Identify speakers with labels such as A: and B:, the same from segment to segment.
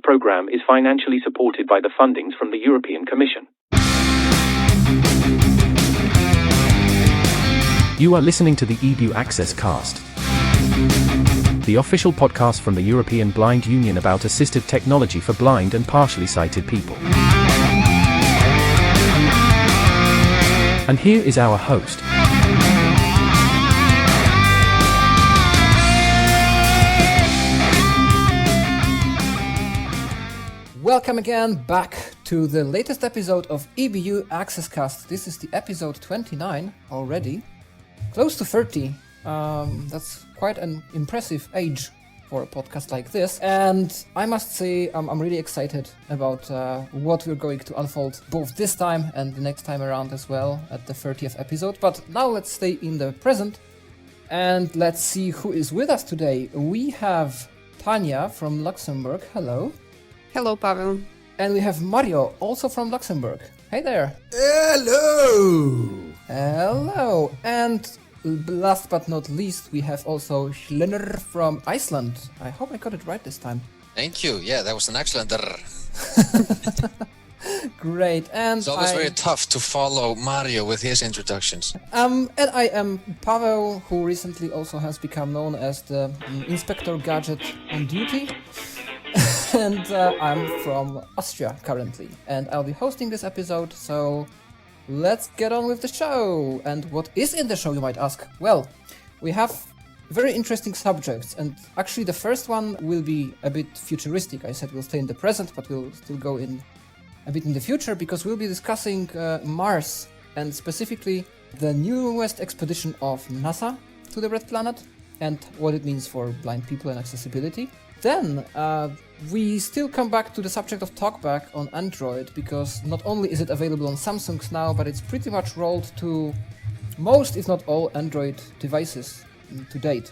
A: program is financially supported by the fundings from the European Commission.
B: You are listening to the EBU Access Cast, the official podcast from the European Blind Union about assistive technology for blind and partially sighted people. And here is our host.
C: Welcome again back to the latest episode of EBU Access Cast. This is the episode 29 already. Close to 30. That's quite an impressive age for a podcast like this. And I must say I'm really excited about what we're going to unfold both this time and the next time around as well at the 30th episode. But now let's stay in the present and let's see who is with us today. We have Tanya from Luxembourg. Hello.
D: Hello, Pavel.
C: And we have Mario, also from Luxembourg. Hey there.
E: Hello.
C: Hello. And last but not least, we have also Hlynur from Iceland. I hope I got it right this time.
F: Thank you. Yeah, that was an excellent.
C: Great. And
F: it's always very tough to follow Mario with his introductions.
C: And I am Pavel, who recently also has become known as the Inspector Gadget on duty. And I'm from Austria currently, and I'll be hosting this episode, so let's get on with the show. And what is in the show, you might ask? Well, we have very interesting subjects, and actually the first one will be a bit futuristic. I said we'll stay in the present, but we'll still go in a bit in the future, because we'll be discussing Mars, and specifically the newest expedition of NASA to the Red Planet, and what it means for blind people and accessibility. Then we still come back to the subject of Talkback on Android, because not only is it available on Samsungs now, but it's pretty much rolled to most, if not all, Android devices to date.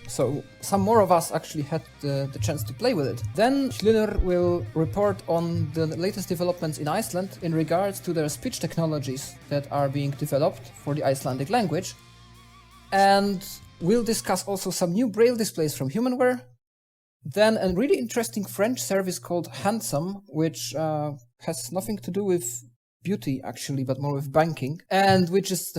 C: So some more of us actually had the chance to play with it. Then Hlynur will report on the latest developments in Iceland in regards to their speech technologies that are being developed for the Icelandic language. And we'll discuss also some new braille displays from Humanware. Then a really interesting French service called Handsome, which has nothing to do with beauty actually, but more with banking, and which is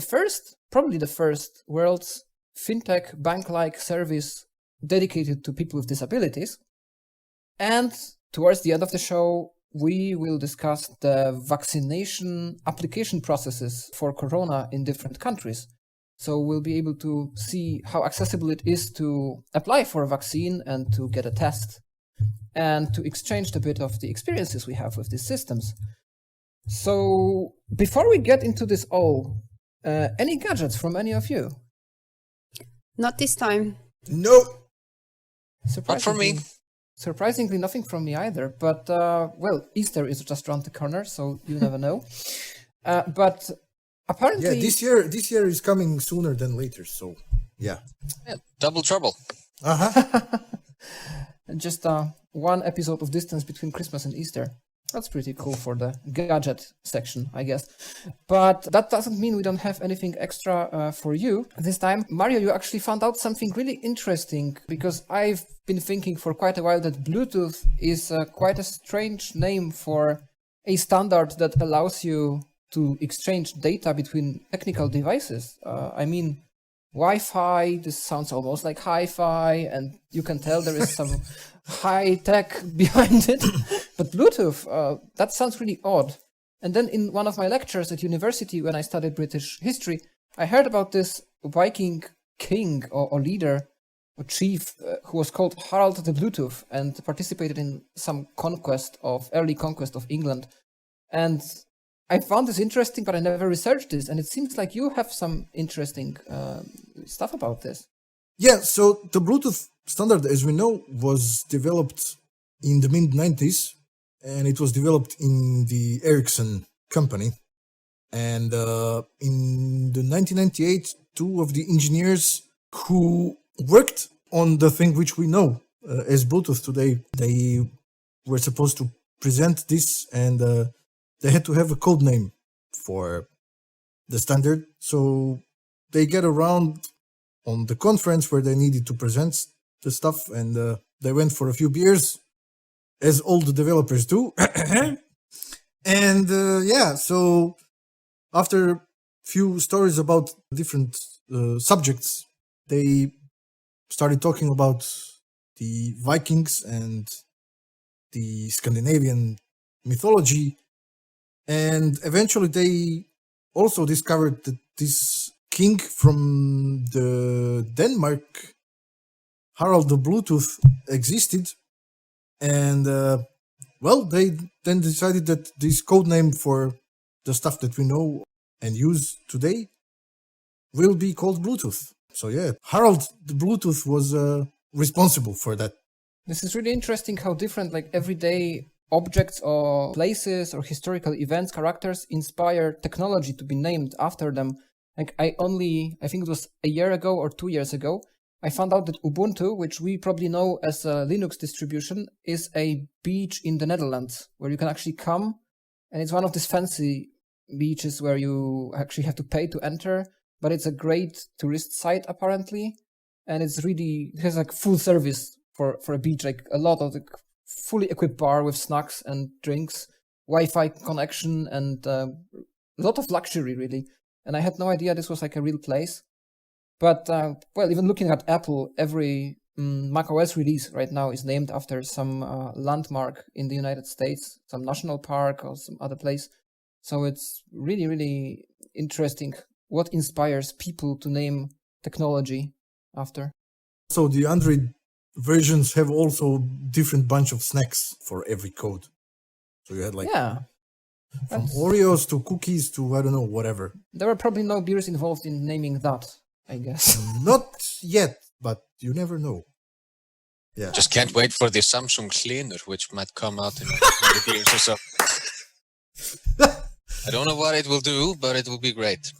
C: probably the first world's fintech bank-like service dedicated to people with disabilities. And towards the end of the show, we will discuss the vaccination application processes for corona in different countries. So we'll be able to see how accessible it is to apply for a vaccine and to get a test, and to exchange a bit of the experiences we have with these systems. So before we get into this all, any gadgets from any of you?
D: Not this time.
E: No.
F: Not for me.
C: Surprisingly, nothing from me either. But, well, Easter is just around the corner, so you never know. But apparently,
E: yeah, this year is coming sooner than later, so yeah.
F: Double trouble.
C: Just one episode of distance between Christmas and Easter. That's pretty cool for the gadget section, I guess. But that doesn't mean we don't have anything extra for you this time. Mario, you actually found out something really interesting, because I've been thinking for quite a while that Bluetooth is quite a strange name for a standard that allows you to exchange data between technical devices. I mean, Wi-Fi, this sounds almost like hi-fi, and you can tell there is some high-tech behind it. But Bluetooth, that sounds really odd. And then in one of my lectures at university, when I studied British history, I heard about this Viking king or leader or chief who was called Harald the Bluetooth, and participated in some early conquest of England. And I found this interesting, but I never researched this, and it seems like you have some interesting stuff about this.
E: Yeah, so the Bluetooth standard, as we know, was developed in the mid-90s, and it was developed in the Ericsson company. And in the 1998, two of the engineers who worked on the thing which we know as Bluetooth today, they were supposed to present this, and they had to have a code name for the standard. So they get around on the conference where they needed to present the stuff, and they went for a few beers, as all the developers do. And so after few stories about different subjects, they started talking about the Vikings and the Scandinavian mythology, and eventually they also discovered that this king from the Denmark, Harald the Bluetooth, existed, and they then decided that this code name for the stuff that we know and use today will be called Bluetooth. So yeah, Harald the Bluetooth was responsible for that.
C: This is really interesting how different like everyday objects or places or historical events, characters inspire technology to be named after them. Like I think it was a year ago or 2 years ago, I found out that Ubuntu, which we probably know as a Linux distribution, is a beach in the Netherlands where you can actually come, and it's one of these fancy beaches where you actually have to pay to enter, but it's a great tourist site apparently, and it has like full service for a beach, like a lot of the fully equipped bar with snacks and drinks, Wi-Fi connection, and a lot of luxury really. And I had no idea this was like a real place. But even looking at Apple, every macOS release right now is named after some landmark in the United States, some national park or some other place. So it's really, really interesting what inspires people to name technology after.
E: So the Android versions have also different bunch of snacks for every code. So you had like from Oreos to cookies to I don't know, whatever.
C: There were probably no beers involved in naming that, I guess.
E: Not yet, but you never know. Yeah.
F: Just can't wait for the Samsung Cleaner, which might come out in 100 years or so. I don't know what it will do, but it will be great.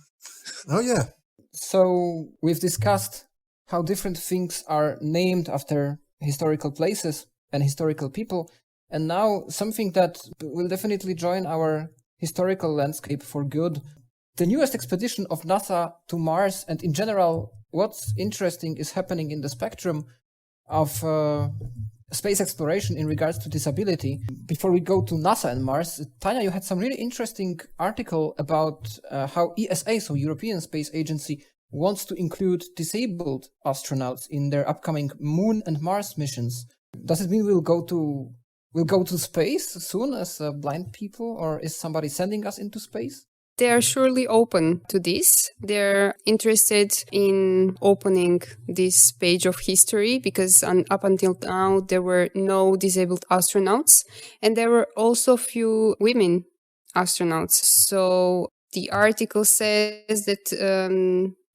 E: Oh, yeah.
C: So we've discussed how different things are named after historical places and historical people. And now something that will definitely join our historical landscape for good. The newest expedition of NASA to Mars, and in general, what's interesting is happening in the spectrum of space exploration in regards to disability. Before we go to NASA and Mars, Tanya, you had some really interesting article about how ESA, so European Space Agency, wants to include disabled astronauts in their upcoming Moon and Mars missions. Does it mean we'll go to space soon as blind people, or is somebody sending us into space?
D: They are surely open to this. They're interested in opening this page of history because up until now there were no disabled astronauts, and there were also few women astronauts. So the article says that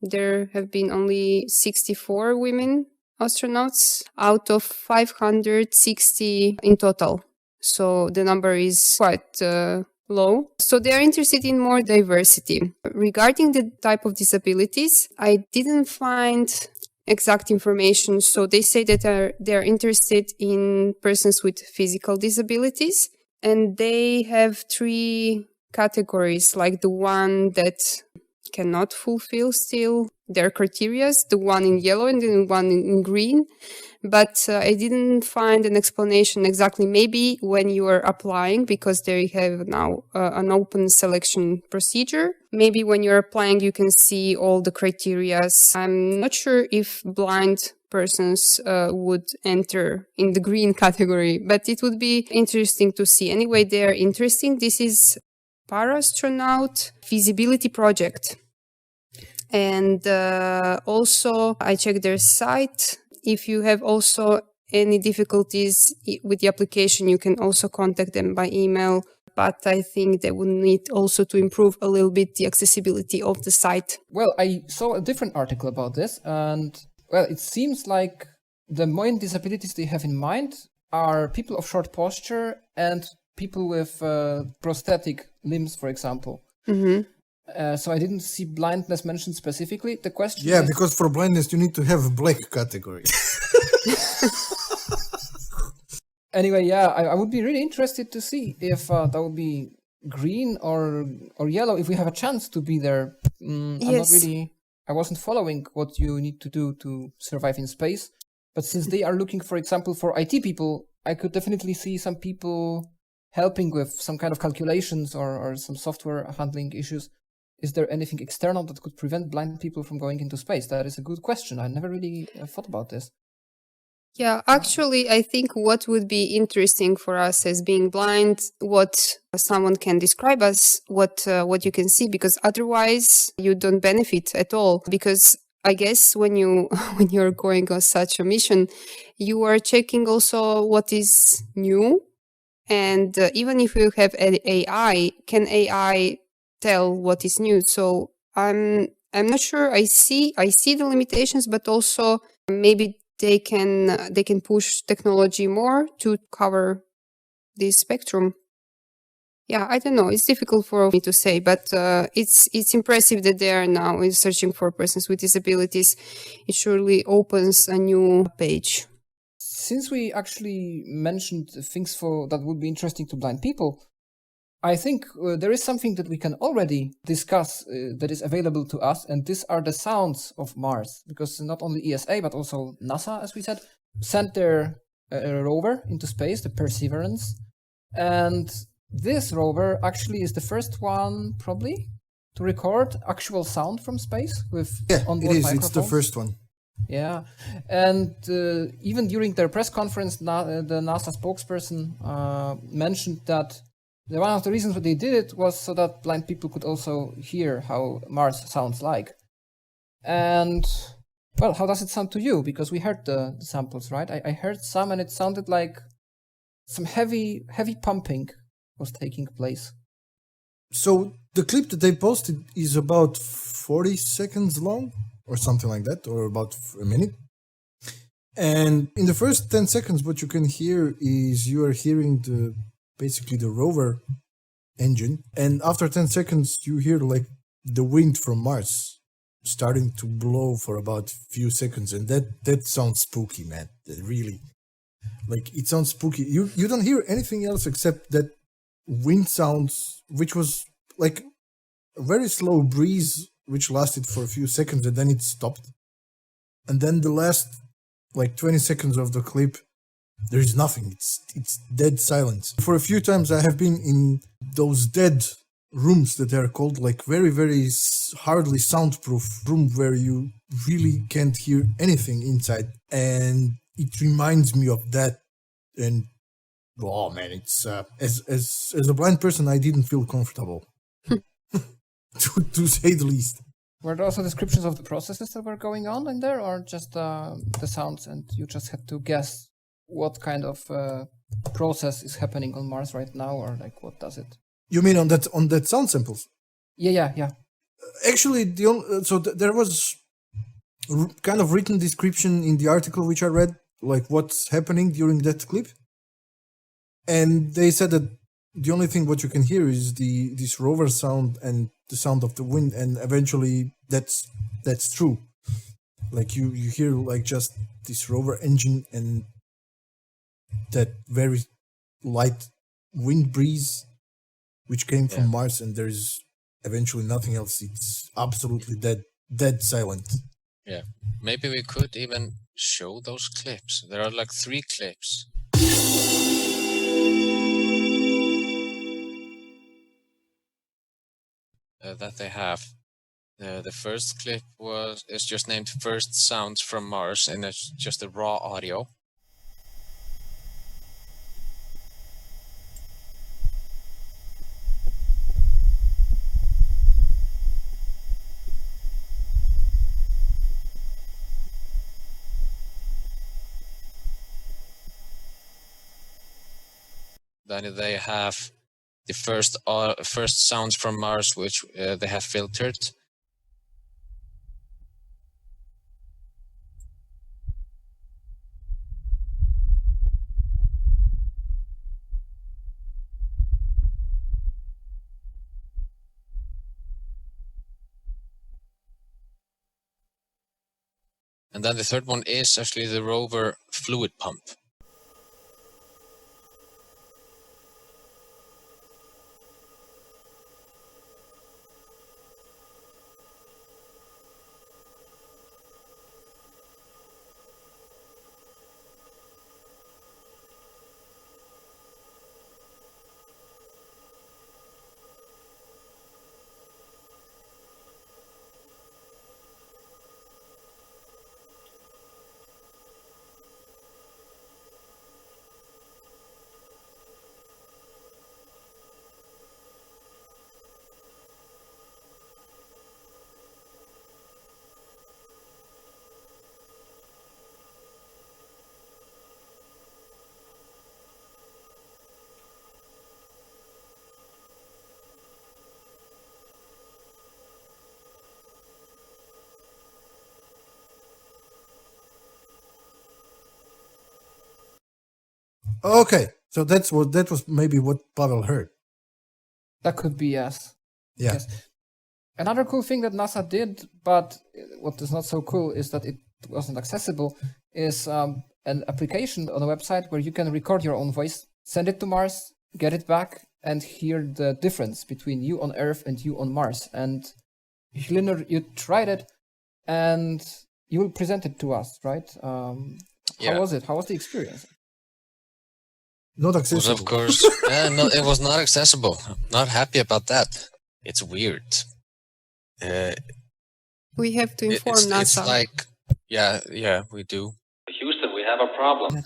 D: there have been only 64 women astronauts out of 560 in total. So the number is quite low. So they are interested in more diversity. Regarding the type of disabilities, I didn't find exact information. So they say that they're interested in persons with physical disabilities, and they have 3 categories, like the one that cannot fulfill still their criteria, the one in yellow and the one in green. But I didn't find an explanation exactly. Maybe when you are applying, because they have now an open selection procedure, maybe when you're applying you can see all the criteria. I'm not sure if blind persons would enter in the green category, but it would be interesting to see. Anyway, they are interesting. This is Parastronaut Feasibility Project. And also I checked their site. If you have also any difficulties with the application, you can also contact them by email. But I think they would need also to improve a little bit the accessibility of the site.
C: Well, I saw a different article about this, and well, it seems like the main disabilities they have in mind are people of short posture and people with prosthetic limbs, for example.
D: Mm-hmm.
C: So I didn't see blindness mentioned specifically. The question
E: is...
C: because
E: for blindness you need to have a black category.
C: Anyway, I would be really interested to see if that would be green or yellow, if we have a chance to be there.
D: Yes.
C: I wasn't following what you need to do to survive in space. But since they are looking, for example, for IT people, I could definitely see some people helping with some kind of calculations or some software handling issues. Is there anything external that could prevent blind people from going into space? That is a good question. I never really thought about this.
D: Yeah, actually, I think what would be interesting for us as being blind, what someone can describe us, what you can see, because otherwise you don't benefit at all. Because I guess when you're going on such a mission, you are checking also what is new, and even if you have an AI, can AI tell what is new? So I'm not sure. I see the limitations, but also maybe they can push technology more to cover this spectrum. Yeah, I don't know. It's difficult for me to say, but it's impressive that they are now searching for persons with disabilities. It surely opens a new page.
C: Since we actually mentioned things that would be interesting to blind people, I think there is something that we can already discuss that is available to us, and these are the sounds of Mars, because not only ESA, but also NASA, as we said, sent their rover into space, the Perseverance, and this rover actually is the first one, probably, to record actual sound from space with onboard microphones.
E: It's the first one.
C: Yeah, and even during their press conference, the NASA spokesperson mentioned that one of the reasons that they did it was so that blind people could also hear how Mars sounds like. And, well, how does it sound to you? Because we heard the samples, right? I heard some, and it sounded like some heavy pumping was taking place.
E: So the clip that they posted is about 40 seconds long, or something like that, or about a minute. And in the first 10 seconds, what you can hear is you are hearing basically the rover engine, and after 10 seconds you hear like the wind from Mars starting to blow for about a few seconds, and that sounds spooky, man. Really, like, it sounds spooky. You don't hear anything else except that wind sounds, which was like a very slow breeze which lasted for a few seconds and then it stopped, and then the last like 20 seconds of the clip, there is nothing. It's dead silence. For a few times I have been in those dead rooms that are called like very, very hardly soundproof room where you really can't hear anything inside. And it reminds me of that. And oh man, it's as a blind person, I didn't feel comfortable to say the least.
C: Were there also descriptions of the processes that were going on in there, or just the sounds, and you just had to guess what kind of process is happening on Mars right now, or like what does it?
E: You mean on that sound samples?
C: Yeah.
E: Actually, there was kind of written description in the article which I read, like what's happening during that clip, and they said that the only thing what you can hear is this rover sound and the sound of the wind, and eventually that's true. Like you hear like just this rover engine and that very light wind breeze which came from Mars, and there's eventually nothing else. It's absolutely dead silent.
F: Yeah, maybe we could even show those clips. There are like 3 clips. That they have. The first clip is just named First Sounds from Mars, and it's just a raw audio. Then they have the first sounds from Mars, which they have filtered. And then the third one is actually the rover fluid pump.
E: Okay, so that was maybe what Pavel heard.
C: That could be, yes.
E: Yeah.
C: Yes. Another cool thing that NASA did, but what is not so cool is that it wasn't accessible, is an application on a website where you can record your own voice, send it to Mars, get it back, and hear the difference between you on Earth and you on Mars. And Hlynur, you tried it, and you will present it to us, right? How was it? How was the experience?
E: Not
F: Was,
E: accessible.
F: of course, no, it was not accessible. Not happy about that. It's weird.
D: We have to inform
F: It's
D: NASA.
F: like, yeah, we do.
A: Houston, we have a problem.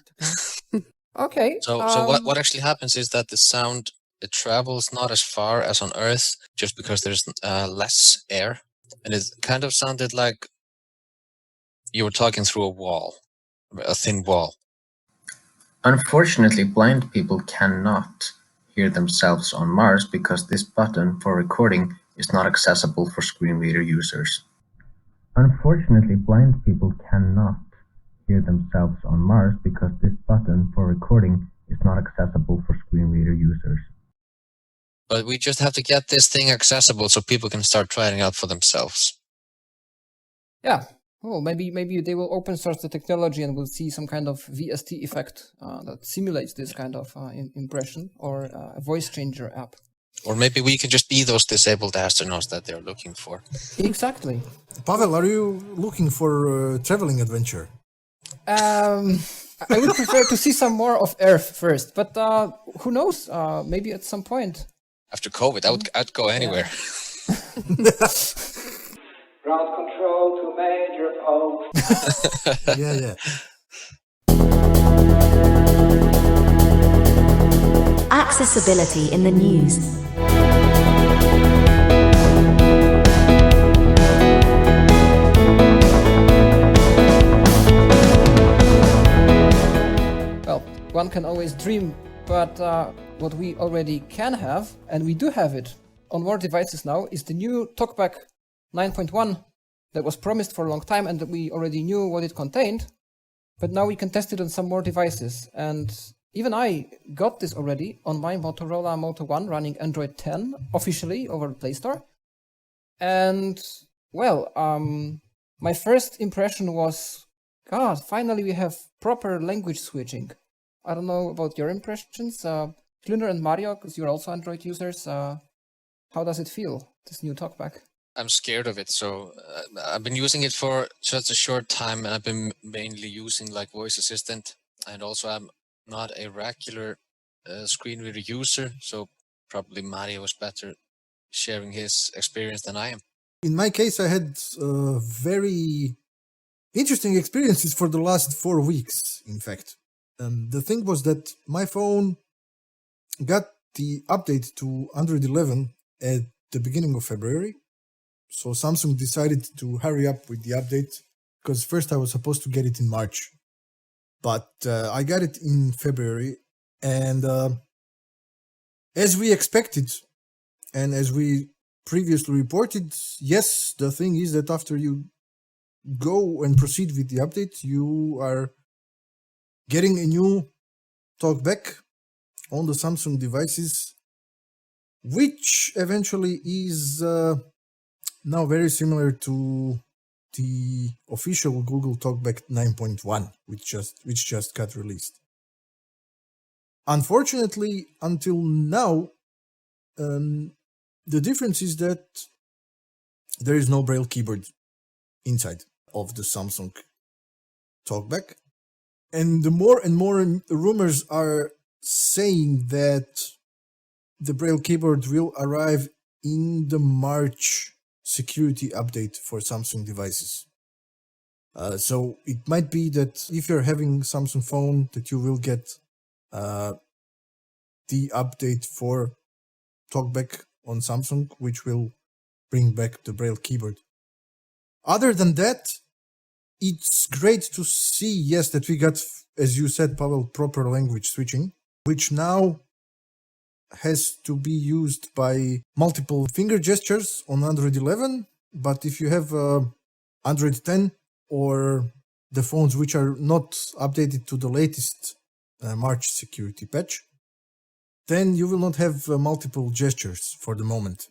C: Okay.
F: So what actually happens is that the sound, it travels not as far as on Earth, just because there's less air, and it kind of sounded like you were talking through a thin wall.
G: Unfortunately, blind people cannot hear themselves on Mars because this button for recording is not accessible for screen reader users. Unfortunately, blind people cannot hear themselves on Mars because this button for recording is not accessible for screen reader users.
F: But we just have to get this thing accessible so people can start trying it out for themselves.
C: Yeah. Oh, maybe they will open source the technology and we'll see some kind of VST effect that simulates this kind of impression, or a voice changer app.
F: Or maybe we can just be those disabled astronauts that they're looking for.
C: Exactly.
E: Pavel, are you looking for a traveling adventure?
C: I would prefer to see some more of Earth first, but who knows? Maybe at some point.
F: After COVID, I'd go anywhere.
H: Ground control to Major O.
E: Yeah.
I: Accessibility in the news.
C: Well, one can always dream, but what we already can have, and we do have it on more devices now, is the new Talkback 9.1 that was promised for a long time and that we already knew what it contained, but now we can test it on some more devices. And even I got this already on my Motorola Moto 1 running Android 10 officially over the Play Store. And, well, my first impression was, God, finally we have proper language switching. I don't know about your impressions. Hlynur and Mario, because you're also Android users, how does it feel, this new Talkback?
F: I'm scared of it, so I've been using it for such a short time, and I've been mainly using like voice assistant, and also I'm not a regular screen reader user, so probably Mario is better sharing his experience than I am.
E: In my case, I had very interesting experiences for the last 4 weeks, in fact. The thing was that my phone got the update to Android 11 at the beginning of February. So Samsung decided to hurry up with the update, because first I was supposed to get it in March. But I got it in February, and as we expected, and as we previously reported, yes, the thing is that after you go and proceed with the update, you are getting a new Talkback on the Samsung devices, which eventually is now very similar to the official Google Talkback 9.1, which just got released. Unfortunately, until now, the difference is that there is no Braille keyboard inside of the Samsung Talkback. And the more and more rumors are saying that the Braille keyboard will arrive in the March security update for Samsung devices. So it might be that if you're having Samsung phone, that you will get the update for Talkback on Samsung, which will bring back the Braille keyboard. Other than that, it's great to see, yes, that we got, as you said, Pavel, proper language switching, which now has to be used by multiple finger gestures on Android 11. But if you have Android 10 or the phones which are not updated to the latest March security patch, then you will not have multiple gestures for the moment.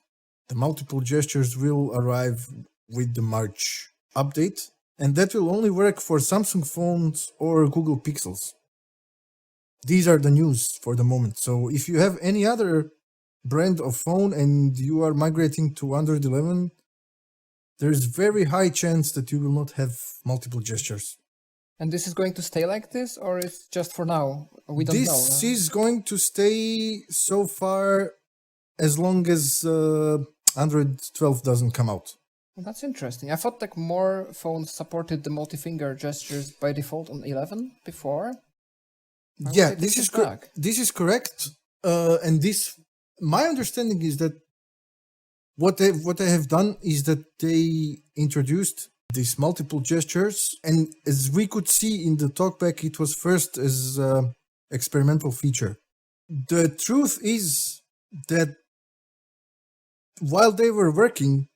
E: The multiple gestures will arrive with the March update, and that will only work for Samsung phones or Google Pixels. These are the news for the moment. So if you have any other brand of phone and you are migrating to Android 11, there's very high chance that you will not have multiple gestures.
C: And this is going to stay like this, or it's just for now? We don't know.
E: This is going to stay so far as long as Android 12 doesn't come out.
C: Well, that's interesting. I thought like more phones supported the multi-finger gestures by default on 11 before.
E: Yeah, this is correct. This is correct. And this, my understanding is that what they have done is that they introduced these multiple gestures, and as we could see in the Talkback, it was first as experimental feature. The truth is that while they were working,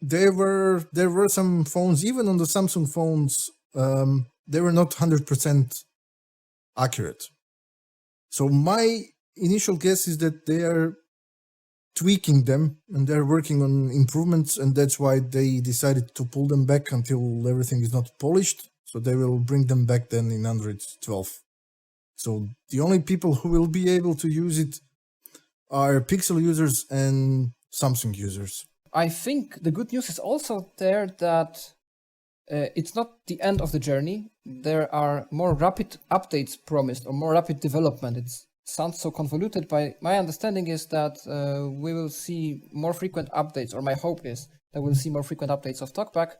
E: there were some phones, even on the Samsung phones, they were not 100% accurate. So my initial guess is that they are tweaking them and they're working on improvements, and that's why they decided to pull them back until everything is not polished. So they will bring them back then in Android 12. So the only people who will be able to use it are Pixel users and Samsung users.
C: I think the good news is also there that it's not the end of the journey. There are more rapid updates promised, or more rapid development. It sounds so convoluted, but my understanding is that we will see more frequent updates, or my hope is that we'll see more frequent updates of Talkback.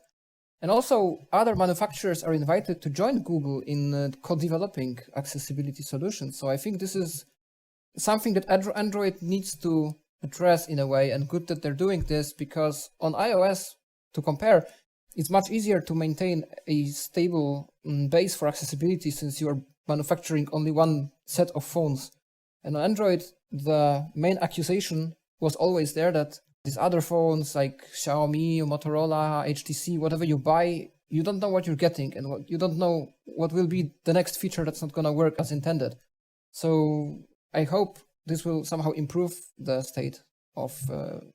C: And also, other manufacturers are invited to join Google in co-developing accessibility solutions. So I think this is something that Android needs to address in a way, and good that they're doing this, because on iOS, to compare, it's much easier to maintain a stable base for accessibility since you're manufacturing only one set of phones. And on Android, the main accusation was always there that these other phones like Xiaomi, Motorola, HTC, whatever you buy, you don't know what you're getting, and you don't know what will be the next feature that's not going to work as intended. So I hope this will somehow improve the state of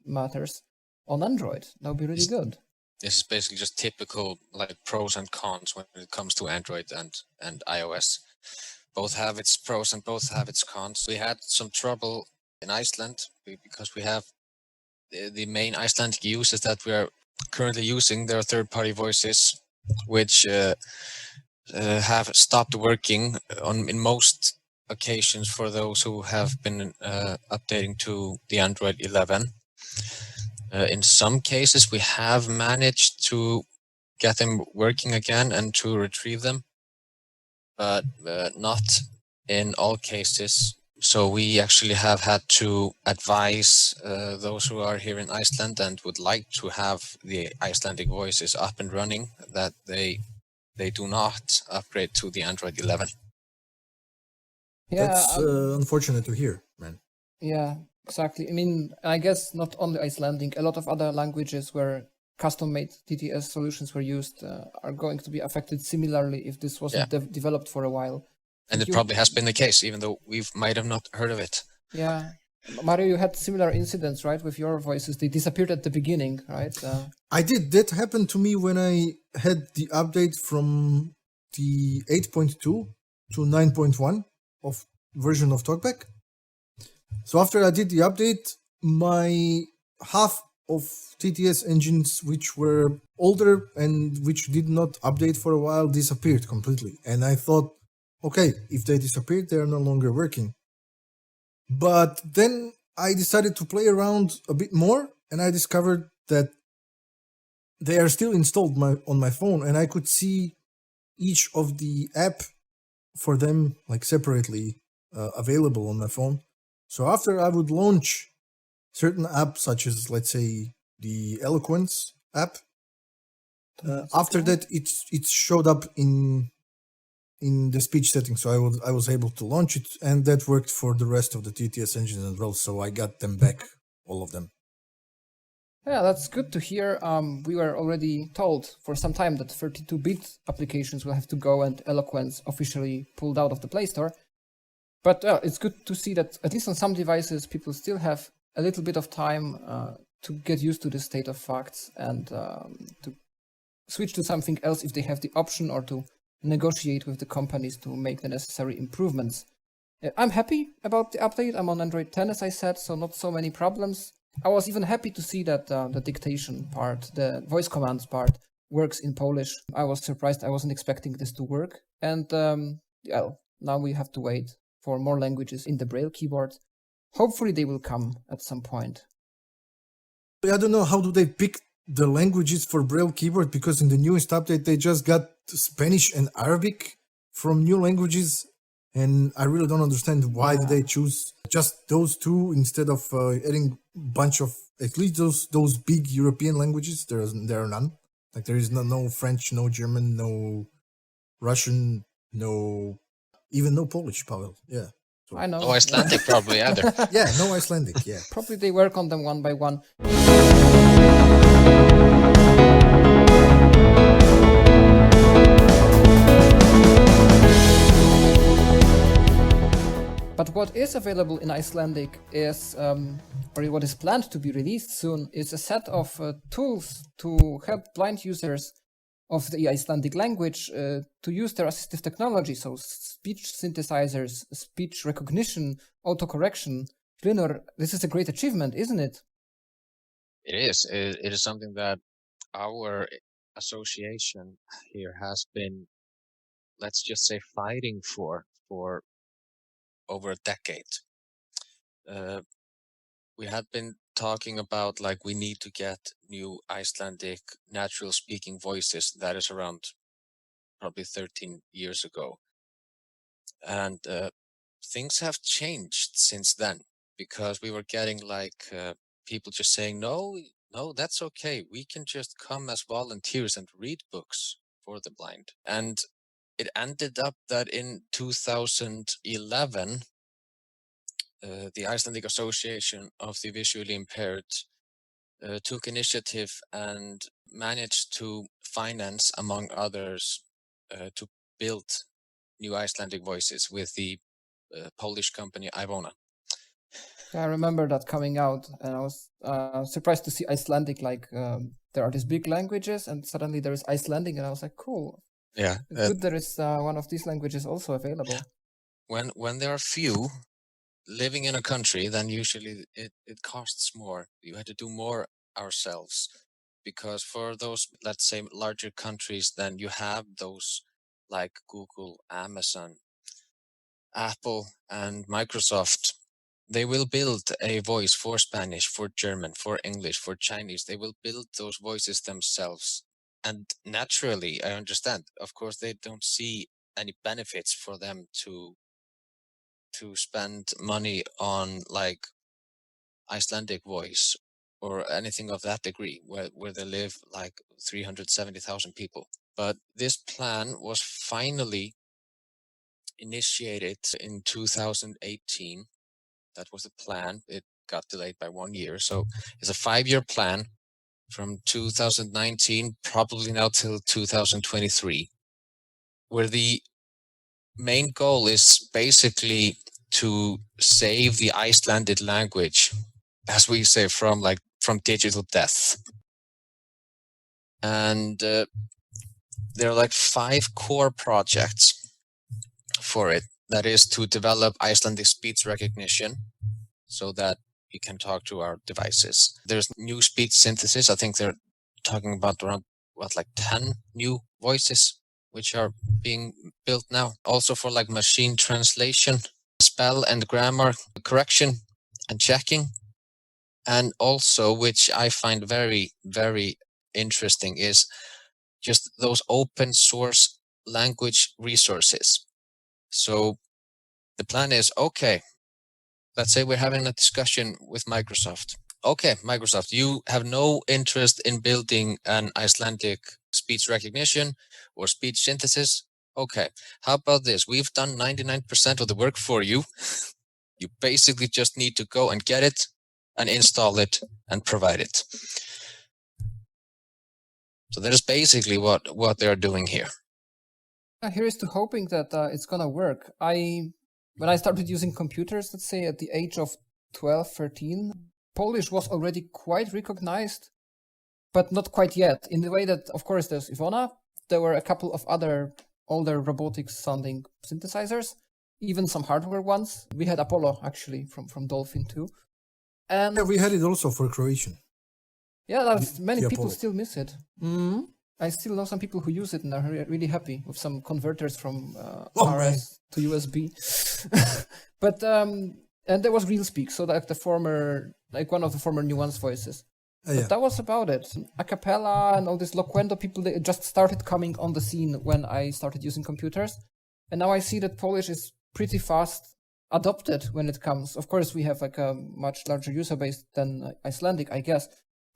C: matters on Android. That would be really good.
F: This is basically just typical like pros and cons when it comes to Android and iOS. Both have its pros and both have its cons. We had some trouble in Iceland because we have the main Icelandic users that we are currently using. There are third-party voices which have stopped working in most occasions for those who have been updating to the Android 11. In some cases, we have managed to get them working again and to retrieve them, but not in all cases. So we actually have had to advise those who are here in Iceland and would like to have the Icelandic voices up and running that they do not upgrade to the Android 11.
C: Yeah,
E: that's unfortunate to hear, man.
C: Yeah, exactly. I mean, I guess not only Icelandic, a lot of other languages where custom-made TTS solutions were used are going to be affected similarly if this wasn't developed for a while.
F: And it probably has been the case, even though we might have not heard of it.
C: Yeah. Mario, you had similar incidents, right, with your voices. They disappeared at the beginning, right?
E: I did. That happened to me when I had the update from the 8.2 to 9.1 of version of Talkback. So after I did the update, my half of TTS engines which were older and which did not update for a while disappeared completely. And I thought, okay, if they disappeared, they are no longer working. But then I decided to play around a bit more, and I discovered that they are still installed on my phone, and I could see each of the app for them like separately available on my phone. So after I would launch certain apps, such as, let's say, the Eloquence app, after that it showed up in the speech settings, so I was able to launch it, and that worked for the rest of the TTS engines as well, so I got them back, all of them.
C: Yeah, that's good to hear. We were already told for some time that 32-bit applications will have to go and Eloquence officially pulled out of the Play Store. But it's good to see that at least on some devices, people still have a little bit of time to get used to the state of facts and to switch to something else if they have the option, or to negotiate with the companies to make the necessary improvements. I'm happy about the update. I'm on Android 10, as I said, so not so many problems. I was even happy to see that the dictation part, the voice commands part, works in Polish. I was surprised. I wasn't expecting this to work. And now we have to wait for more languages in the Braille keyboard. Hopefully they will come at some point.
E: I don't know, how do they pick the languages for Braille keyboard? Because in the newest update, they just got Spanish and Arabic from new languages. And I really don't understand why did they choose just those two instead of adding a bunch of, at least those big European languages. There are none. Like there is no French, no German, no Russian, even no Polish, Pavel. Yeah. So.
C: I know.
F: No Icelandic probably either.
E: Yeah, no Icelandic, yeah.
C: Probably they work on them one by one. But what is available in Icelandic is, or what is planned to be released soon, is a set of tools to help blind users of the Icelandic language to use their assistive technology, so speech synthesizers, speech recognition, autocorrection. Linor, this is a great achievement, isn't it?
F: It is. It is something that our association here has been, let's just say, fighting for over a decade. We had been talking about, like, we need to get new Icelandic natural speaking voices. That is around probably 13 years ago. And things have changed since then, because we were getting like people just saying, no, that's okay. We can just come as volunteers and read books for the blind. And it ended up that in 2011, the Icelandic Association of the Visually Impaired took initiative and managed to finance, among others, to build new Icelandic voices with the Polish company Ivona.
C: I remember that coming out, and I was surprised to see Icelandic, like there are these big languages, and suddenly there is Icelandic, and I was like, cool.
F: Yeah.
C: It's good there is one of these languages also available.
F: When there are few living in a country, then usually it costs more. You had to do more ourselves, because for those, let's say, larger countries, then you have those like Google, Amazon, Apple, and Microsoft. They will build a voice for Spanish, for German, for English, for Chinese. They will build those voices themselves. And naturally, I understand, of course, they don't see any benefits for them to spend money on like Icelandic voice or anything of that degree, where they live like 370,000 people. But this plan was finally initiated in 2018. That was the plan. It got delayed by 1 year. So it's a 5-year plan from 2019, probably now till 2023, where the main goal is basically to save the Icelandic language, as we say, from digital death. And there are like 5 core projects for it. That is to develop Icelandic speech recognition so that you can talk to our devices. There's new speech synthesis. I think they're talking about around 10 new voices which are being built now. Also for like machine translation, spell and grammar correction and checking. And also, which I find very, very interesting, is just those open source language resources. So the plan is, okay, let's say we're having a discussion with Microsoft. Okay, Microsoft, you have no interest in building an Icelandic speech recognition or speech synthesis. Okay, how about this? We've done 99% of the work for you. You basically just need to go and get it and install it and provide it. So that is basically what they're doing here.
C: Here's to hoping that it's gonna work. I when I started using computers, let's say at the age of 12, 13, Polish was already quite recognized, but not quite yet. In the way that, of course, there's Ivona. There were a couple of other older robotics-sounding synthesizers, even some hardware ones. We had Apollo, actually, from Dolphin too. And
E: Yeah, we had it also for Croatian.
C: yeah, many
E: the
C: people
E: Apollo.
C: still miss it. I still know some people who use it and are really happy with some converters from RS to USB. But and there was RealSpeak, so like one of the former Nuance voices. But
E: Yeah.
C: that was about it. A cappella and all these Loquendo people, they just started coming on the scene when I started using computers. And now I see that Polish is pretty fast adopted when it comes. Of course, we have like a much larger user base than Icelandic, I guess.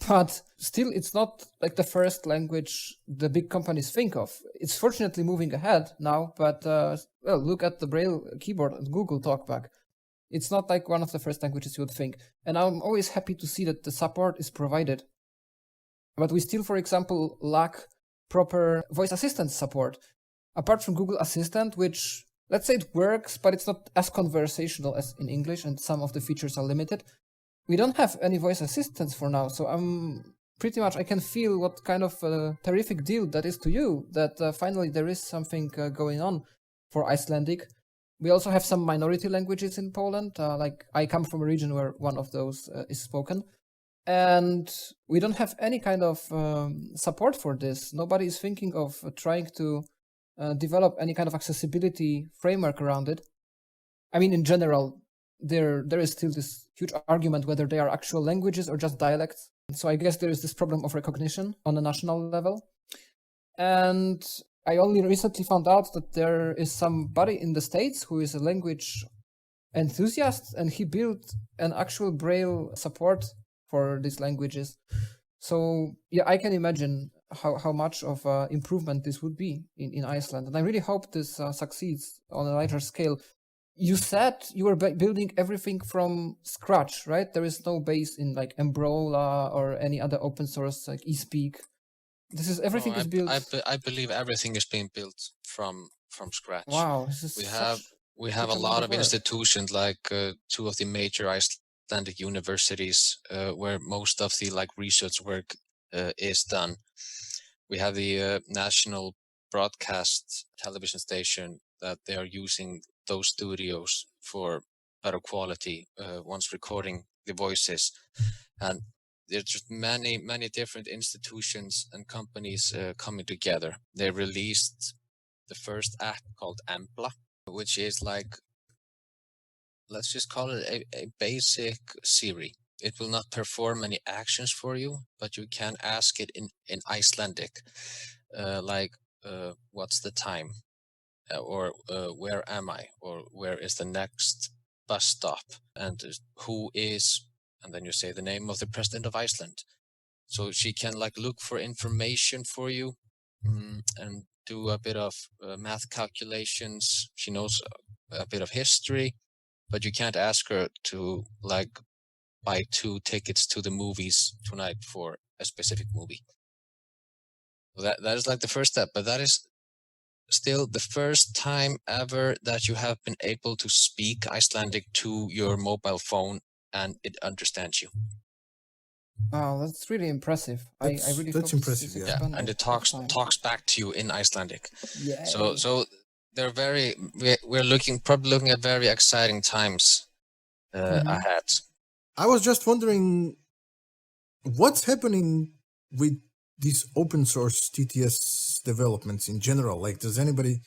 C: But still, it's not like the first language the big companies think of. It's fortunately moving ahead now, but well, look at the Braille keyboard and Google Talkback. It's not like one of the first languages you would think. And I'm always happy to see that the support is provided. But we still, for example, lack proper voice assistant support. Apart from Google Assistant, which, let's say it works, but it's not as conversational as in English, and some of the features are limited. We don't have any voice assistants for now, so I can feel what kind of terrific deal that is to you, that finally there is something going on for Icelandic. We also have some minority languages in Poland, like I come from a region where one of those is spoken. And we don't have any kind of support for this. Nobody is thinking of trying to develop any kind of accessibility framework around it. I mean, in general, there is still this huge argument whether they are actual languages or just dialects. So I guess there is this problem of recognition on a national level. And I only recently found out that there is somebody in the States who is a language enthusiast, and he built an actual Braille support for these languages. So yeah, I can imagine how much of improvement this would be in Iceland. And I really hope this succeeds on a larger scale. You said you were building everything from scratch, right? There is no base in like Embrola or any other open source like eSpeak. This is everything is built.
F: I believe everything is being built from scratch.
C: Wow, this is
F: we have a lot of institutions, like two of the major Icelandic universities, where most of the like research work is done. We have the national broadcast television station that they are using those studios for better quality once recording the voices, and there's just many different institutions and companies coming together. They released the first app called Embla, which is like, let's just call it a basic Siri. It will not perform any actions for you, but you can ask it in Icelandic, like what's the time, or where am I, or where is the next bus stop, and who is, and then you say the name of the president of Iceland. So she can like look for information for you and do a bit of math calculations. She knows a bit of history, but you can't ask her to like buy 2 tickets to the movies tonight for a specific movie. So that is like the first step, but that is still the first time ever that you have been able to speak Icelandic to your mobile phone and it understands you.
C: Wow, that's really impressive. I really
E: that's
C: hope
E: impressive,
C: this is
E: yeah.
C: expanded
F: And it
C: over time.
F: talks back to you in Icelandic.
C: Yeah.
F: So they're we're probably looking at very exciting times ahead.
E: I was just wondering what's happening with these open source TTS developments in general. Like, does anybody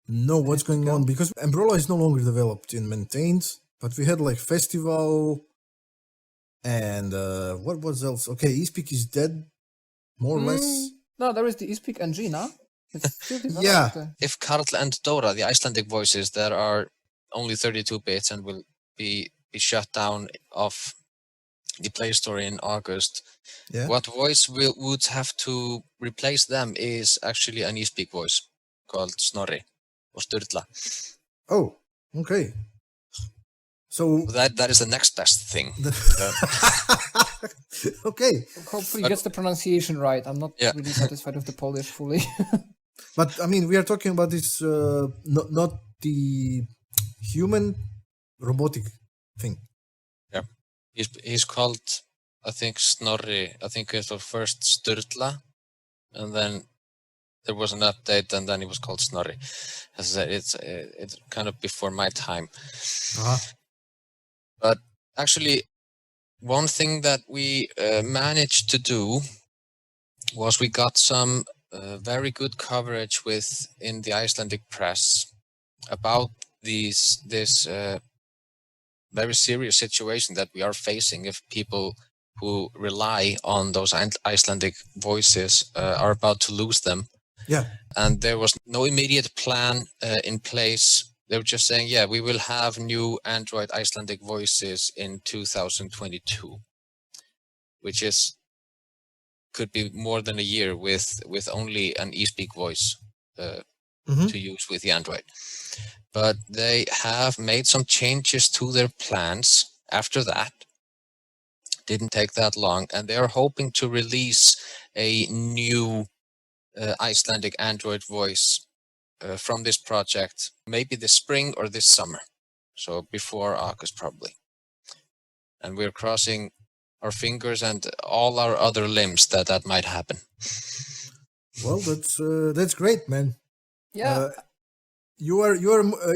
E: know what's going on? Because Embrola is no longer developed and maintained, but we had like Festival and what was else? Okay, eSpeak is dead, more or less.
C: No, there is the eSpeak NG now. It's still developed.
E: Yeah.
F: If Karl and Dora, the Icelandic voices that are only 32 bits and will be shut down off the Play Store in August, what voice would have to replace them is actually an eSpeak voice called Snorri or Sturla.
E: Oh, okay. So
F: that is the next best thing.
E: Okay.
C: Hopefully he gets the pronunciation right. I'm not really satisfied with the Polish fully.
E: But I mean, we are talking about this, not the human robotic thing.
F: Yeah, he's called, I think, Snorri. I think it was first Sturla, and then there was an update, and then he was called Snorri. As I said, it's kind of before my time. But actually, one thing that we managed to do was we got some very good coverage in the Icelandic press about this very serious situation that we are facing if people who rely on those Icelandic voices are about to lose them.
E: Yeah.
F: And there was no immediate plan in place. They were just saying, yeah, we will have new Android Icelandic voices in 2022, which could be more than a year with only an eSpeak voice to use with the Android. But they have made some changes to their plans after that. Didn't take that long, and they are hoping to release a new Icelandic Android voice from this project, maybe this spring or this summer. So before August, probably. And we're crossing our fingers and all our other limbs that might happen.
E: Well, that's great, man.
C: Yeah.
E: You are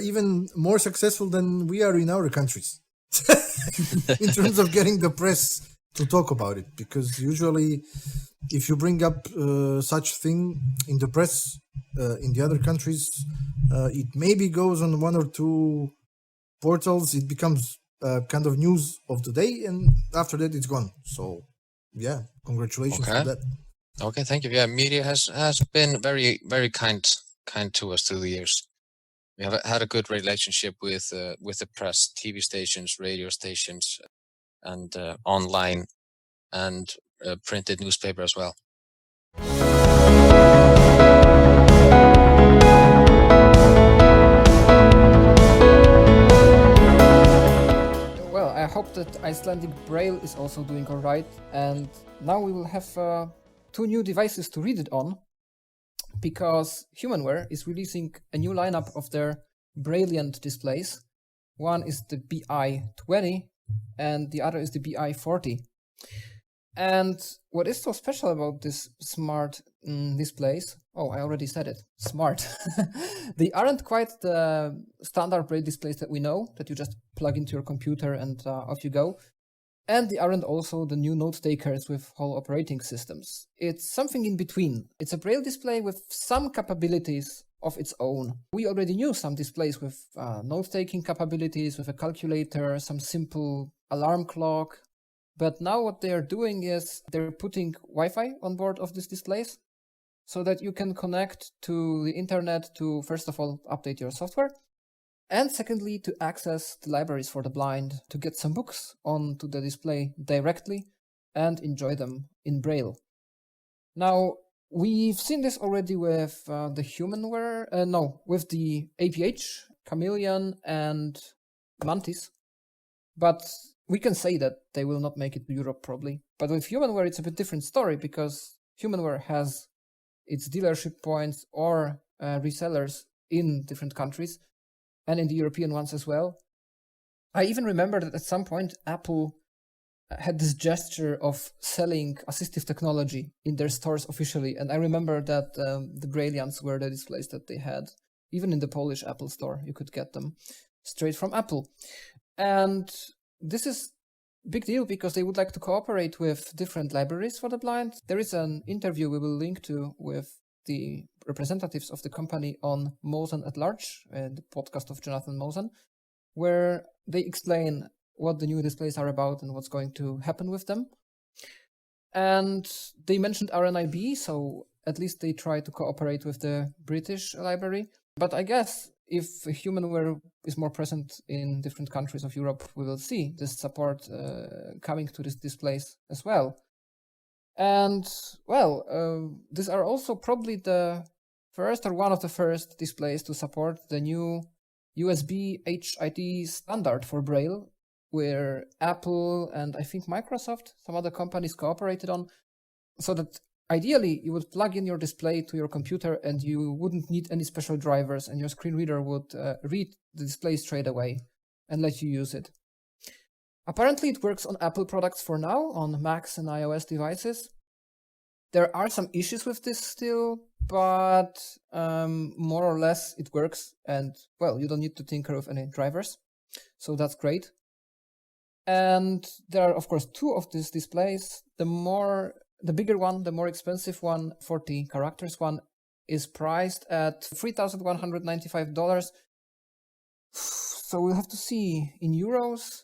E: even more successful than we are in our countries in terms of getting the press to talk about it, because usually if you bring up such thing in the press in the other countries, it maybe goes on one or two portals, it becomes kind of news of the day, and after that it's gone. So yeah, congratulations for that.
F: Okay, thank you. Yeah, media has been very, very kind to us through the years. We have had a good relationship with the press, TV stations, radio stations, and online and printed newspaper as well.
C: Well, I hope that Icelandic Braille is also doing alright, and now we will have 2 new devices to read it on, because Humanware is releasing a new lineup of their Brailliant displays. One is the BI20 and the other is the BI40. And what is so special about this smart displays, oh, I already said it, smart. They aren't quite the standard Braille displays that we know, that you just plug into your computer and off you go. And they aren't also the new note takers with whole operating systems. It's something in between. It's a Braille display with some capabilities of its own. We already knew some displays with note-taking capabilities, with a calculator, some simple alarm clock. But now what they are doing is they're putting Wi-Fi on board of these displays so that you can connect to the internet to, first of all, update your software, and secondly, to access the libraries for the blind, to get some books onto the display directly and enjoy them in Braille. Now, we've seen this already with the Humanware, with the APH, Chameleon, and Mantis, but we can say that they will not make it to Europe probably. But with Humanware, it's a bit different story, because Humanware has its dealership points or resellers in different countries, and in the European ones as well. I even remember that at some point Apple had this gesture of selling assistive technology in their stores officially, and I remember that the Brailliants were the displays that they had. Even in the Polish Apple store, you could get them straight from Apple. And this is a big deal because they would like to cooperate with different libraries for the blind. There is an interview we will link to with the representatives of the company on Mosen at Large, the podcast of Jonathan Mosen, where they explain what the new displays are about and what's going to happen with them. And they mentioned RNIB, so at least they try to cooperate with the British library. But I guess if Humanware is more present in different countries of Europe, we will see this support coming to these displays as well. And, well, these are also probably the first or one of the first displays to support the new USB HID standard for Braille, where Apple and I think Microsoft, some other companies cooperated on, so that ideally, you would plug in your display to your computer and you wouldn't need any special drivers, and your screen reader would read the display straight away and let you use it. Apparently, it works on Apple products for now, on Macs and iOS devices. There are some issues with this still, but more or less it works, and well, you don't need to tinker with any drivers, so that's great. And there are, of course, two of these displays. The bigger one, the more expensive one, 40 characters one, is priced at $3,195. So we'll have to see in euros.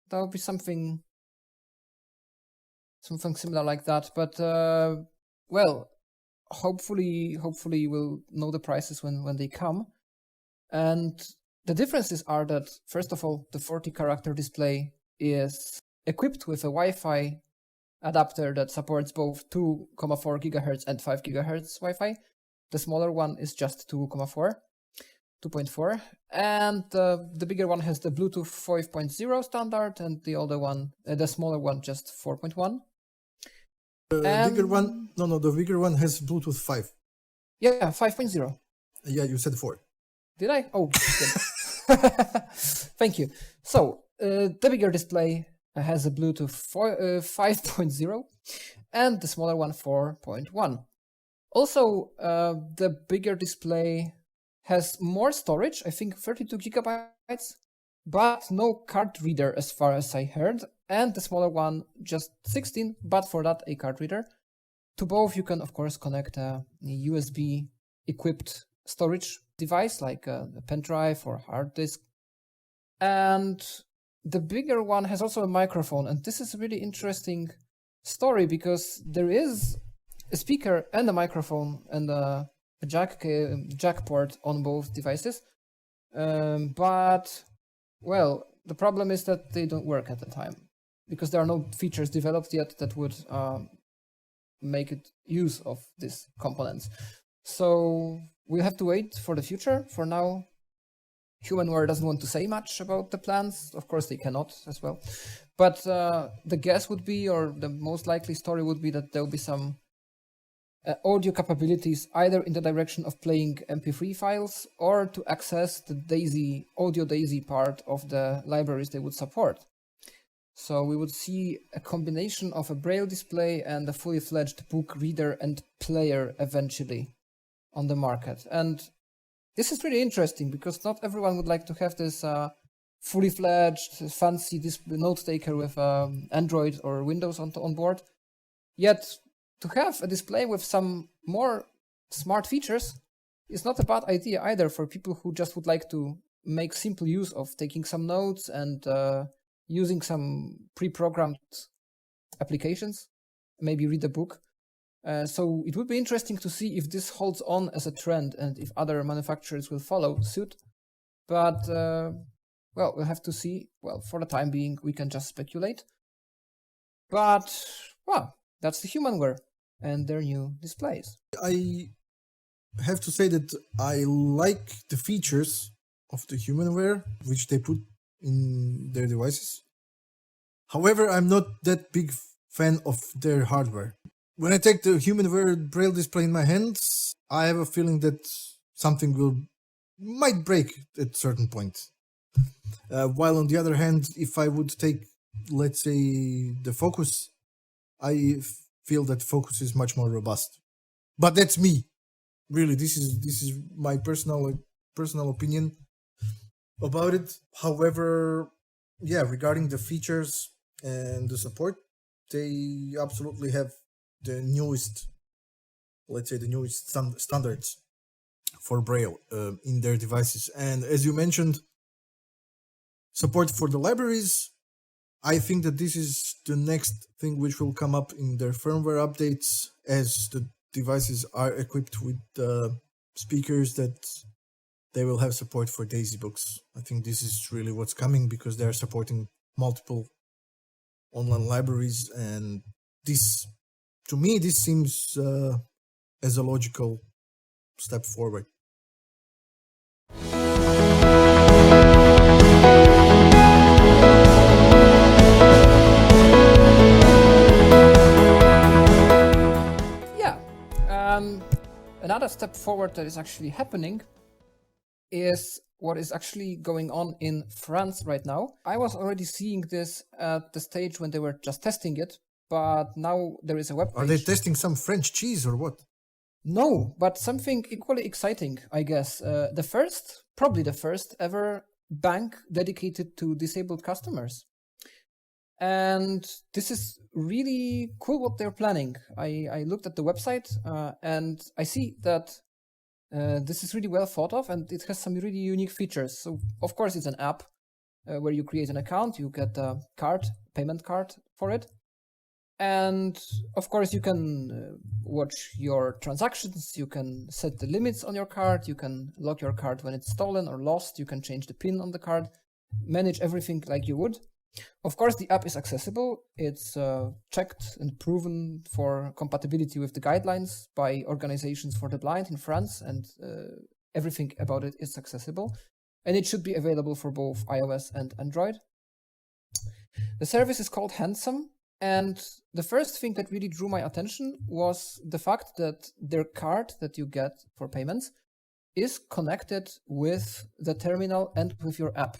C: That would be something similar like that. But well, hopefully we'll know the prices when they come. And the differences are that, first of all, the 40 character display is equipped with a Wi-Fi adapter that supports both 2.4 GHz and 5 GHz Wi-Fi. The smaller one is just 2.4, and the bigger one has the Bluetooth 5.0 standard, and the older one, the smaller one, just 4.1.
E: The bigger one, the bigger one has Bluetooth 5.
C: Yeah, 5.0.
E: Yeah, you said 4.
C: Did I? Oh, good. Thank you. So the bigger display has a Bluetooth 5.0, and the smaller one 4.1. Also, the bigger display has more storage, I think 32 gigabytes, but no card reader as far as I heard, and the smaller one just 16, but for that a card reader. To both you can of course connect a USB equipped storage device like a pen drive or hard disk. And the bigger one has also a microphone, and this is a really interesting story because there is a speaker and a microphone and a jack port on both devices, but well, the problem is that they don't work at the time because there are no features developed yet that would make it use of these components. So we have to wait for the future. For now, Humanware doesn't want to say much about the plans. Of course, they cannot as well. But the guess would be, or the most likely story would be, that there will be some audio capabilities either in the direction of playing MP3 files or to access the audio DAISY part of the libraries they would support. So we would see a combination of a braille display and a fully fledged book reader and player eventually on the market. And this is really interesting because not everyone would like to have this fully fledged, fancy note taker with Android or Windows on board. Yet to have a display with some more smart features is not a bad idea either for people who just would like to make simple use of taking some notes and using some pre-programmed applications, maybe read a book. So it would be interesting to see if this holds on as a trend and if other manufacturers will follow suit. But, well, we'll have to see. Well, for the time being, we can just speculate. But, well, that's the Humanware and their new displays.
E: I have to say that I like the features of the Humanware, which they put in their devices. However, I'm not that big fan of their hardware. When I take the Humanware Braille display in my hands, I have a feeling that something might break at a certain point. While on the other hand, if I would take, let's say, the Focus, I feel that Focus is much more robust. But that's me. Really, this is my personal opinion about it. However, yeah, regarding the features and the support, they absolutely have the newest, let's say, the newest standards for Braille in their devices. And as you mentioned, support for the libraries, I think that this is the next thing which will come up in their firmware updates as the devices are equipped with speakers, that they will have support for DAISY books. I think this is really what's coming because they are supporting multiple online libraries, and this, to me, this seems as a logical step forward.
C: first step forward that is actually happening is what is actually going on in France right now. I was already seeing this at the stage when they were just testing it, but now there is a web page.
E: Are they testing some French cheese or what?
C: No, but something equally exciting, I guess. Probably the first ever bank dedicated to disabled customers. And this is really cool what they're planning. I looked at the website and I see that this is really well thought of, and it has some really unique features. So, of course, it's an app where you create an account, you get a payment card for it. And, of course, you can watch your transactions, you can set the limits on your card, you can lock your card when it's stolen or lost, you can change the PIN on the card, manage everything like you would. Of course, the app is accessible. It's checked and proven for compatibility with the guidelines by organizations for the blind in France, and everything about it is accessible. And it should be available for both iOS and Android. The service is called Handsome, and the first thing that really drew my attention was the fact that their card that you get for payments is connected with the terminal and with your app.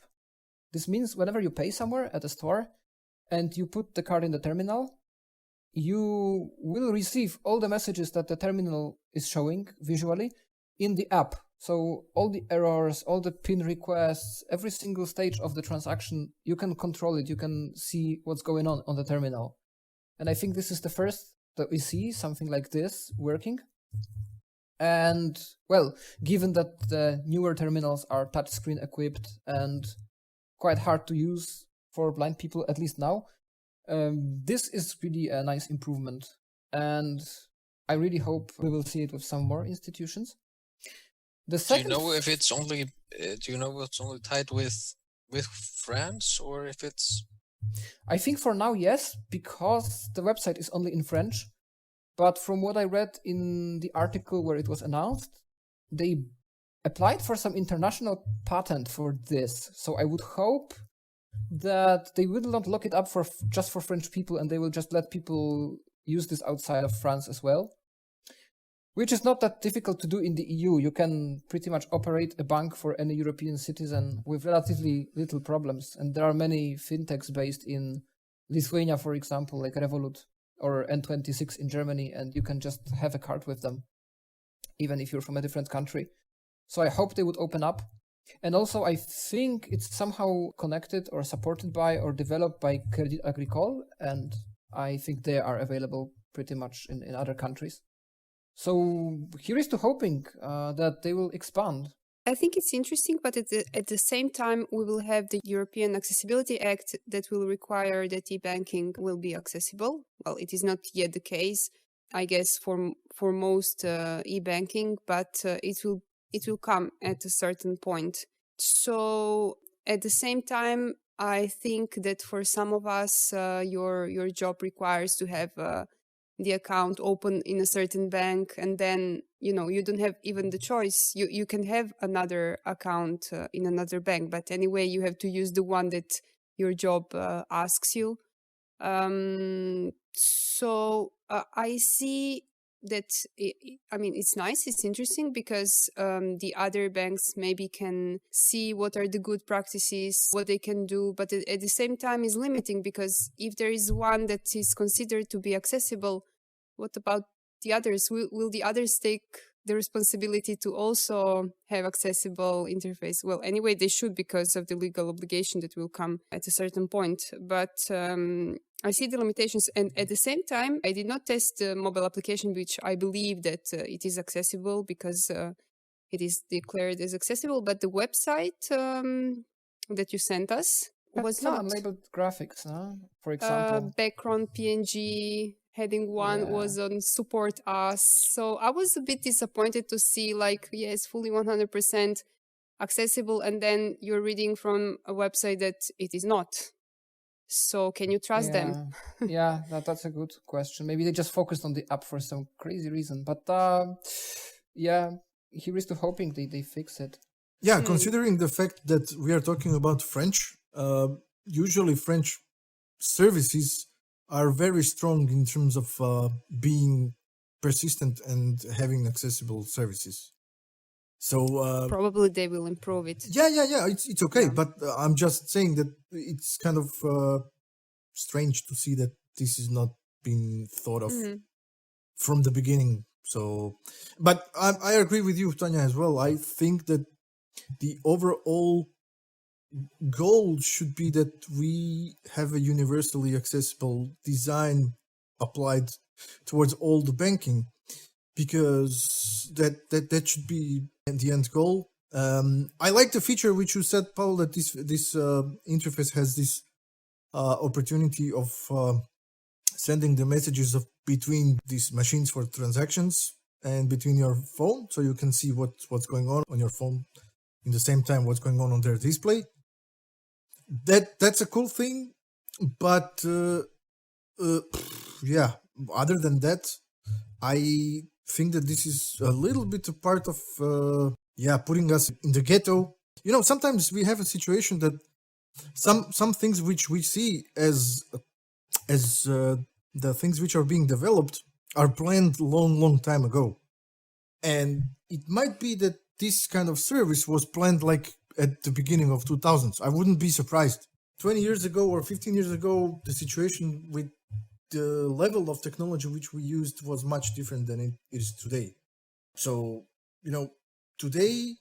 C: This means whenever you pay somewhere at a store and you put the card in the terminal, you will receive all the messages that the terminal is showing visually in the app. So all the errors, all the PIN requests, every single stage of the transaction, you can control it. You can see what's going on the terminal. And I think this is the first that we see something like this working. And, well, given that the newer terminals are touchscreen equipped and quite hard to use for blind people, at least now, this is really a nice improvement. And I really hope we will see it with some more institutions.
F: Do you know if it's only tied with France, or if it's?
C: I think for now, yes, because the website is only in French. But from what I read in the article where it was announced, they applied for some international patent for this. So I would hope that they will not lock it up just for French people, and they will just let people use this outside of France as well. Which is not that difficult to do in the EU. You can pretty much operate a bank for any European citizen with relatively little problems. And there are many fintechs based in Lithuania, for example, like Revolut or N26 in Germany, and you can just have a card with them, even if you're from a different country. So I hope they would open up. And also, I think it's somehow connected or supported by or developed by Crédit Agricole, and I think they are available pretty much in other countries. So here is to hoping that they will expand.
D: I think it's interesting, but at the same time, we will have the European Accessibility Act that will require that e-banking will be accessible. Well, it is not yet the case, I guess, for most e-banking, but it will come at a certain point. So at the same time, I think that for some of us, your job requires to have the account open in a certain bank, and then you don't have even the choice. You can have another account in another bank, but anyway you have to use the one that your job asks you. So I see that it's nice, it's interesting, because the other banks maybe can see what are the good practices, what they can do, but at the same time is limiting, because if there is one that is considered to be accessible, what about the others? Will the others take the responsibility to also have accessible interface? Well, anyway, they should, because of the legal obligation that will come at a certain point. But I see the limitations. And at the same time, I did not test the mobile application, which I believe that it is accessible because it is declared as accessible. But the website that you sent us was not.
C: Unlabeled graphics, for example.
D: Background PNG. Heading 1 was on support us. So I was a bit disappointed to see it's fully 100% accessible, and then you're reading from a website that it is not. So can you trust them?
C: Yeah, that's a good question. Maybe they just focused on the app for some crazy reason. But here is to hoping they fix it.
E: Yeah, considering the fact that we are talking about French, usually French services are very strong in terms of being persistent and having accessible services. So
D: Probably they will improve it.
E: yeah, it's okay,
D: Yeah.
E: but I'm just saying that it's kind of strange to see that this is not being thought of from the beginning. So, but I agree with you, Tanya, as well. I think that the overall goal should be that we have a universally accessible design applied towards all the banking, because that should be the end goal. I like the feature which you said, Paul, that this interface has this opportunity of sending the messages of between these machines for transactions and between your phone, so you can see what's going on your phone in the same time what's going on their display. That's a cool thing, but yeah, other than that, I think that this is a little bit a part of putting us in the ghetto. You know, sometimes we have a situation that some things which we see as the things which are being developed are planned long time ago, and it might be that this kind of service was planned like at the beginning of 2000s. I wouldn't be surprised. 20 years ago or 15 years ago, the situation with the level of technology which we used was much different than it is today. So, you know, today,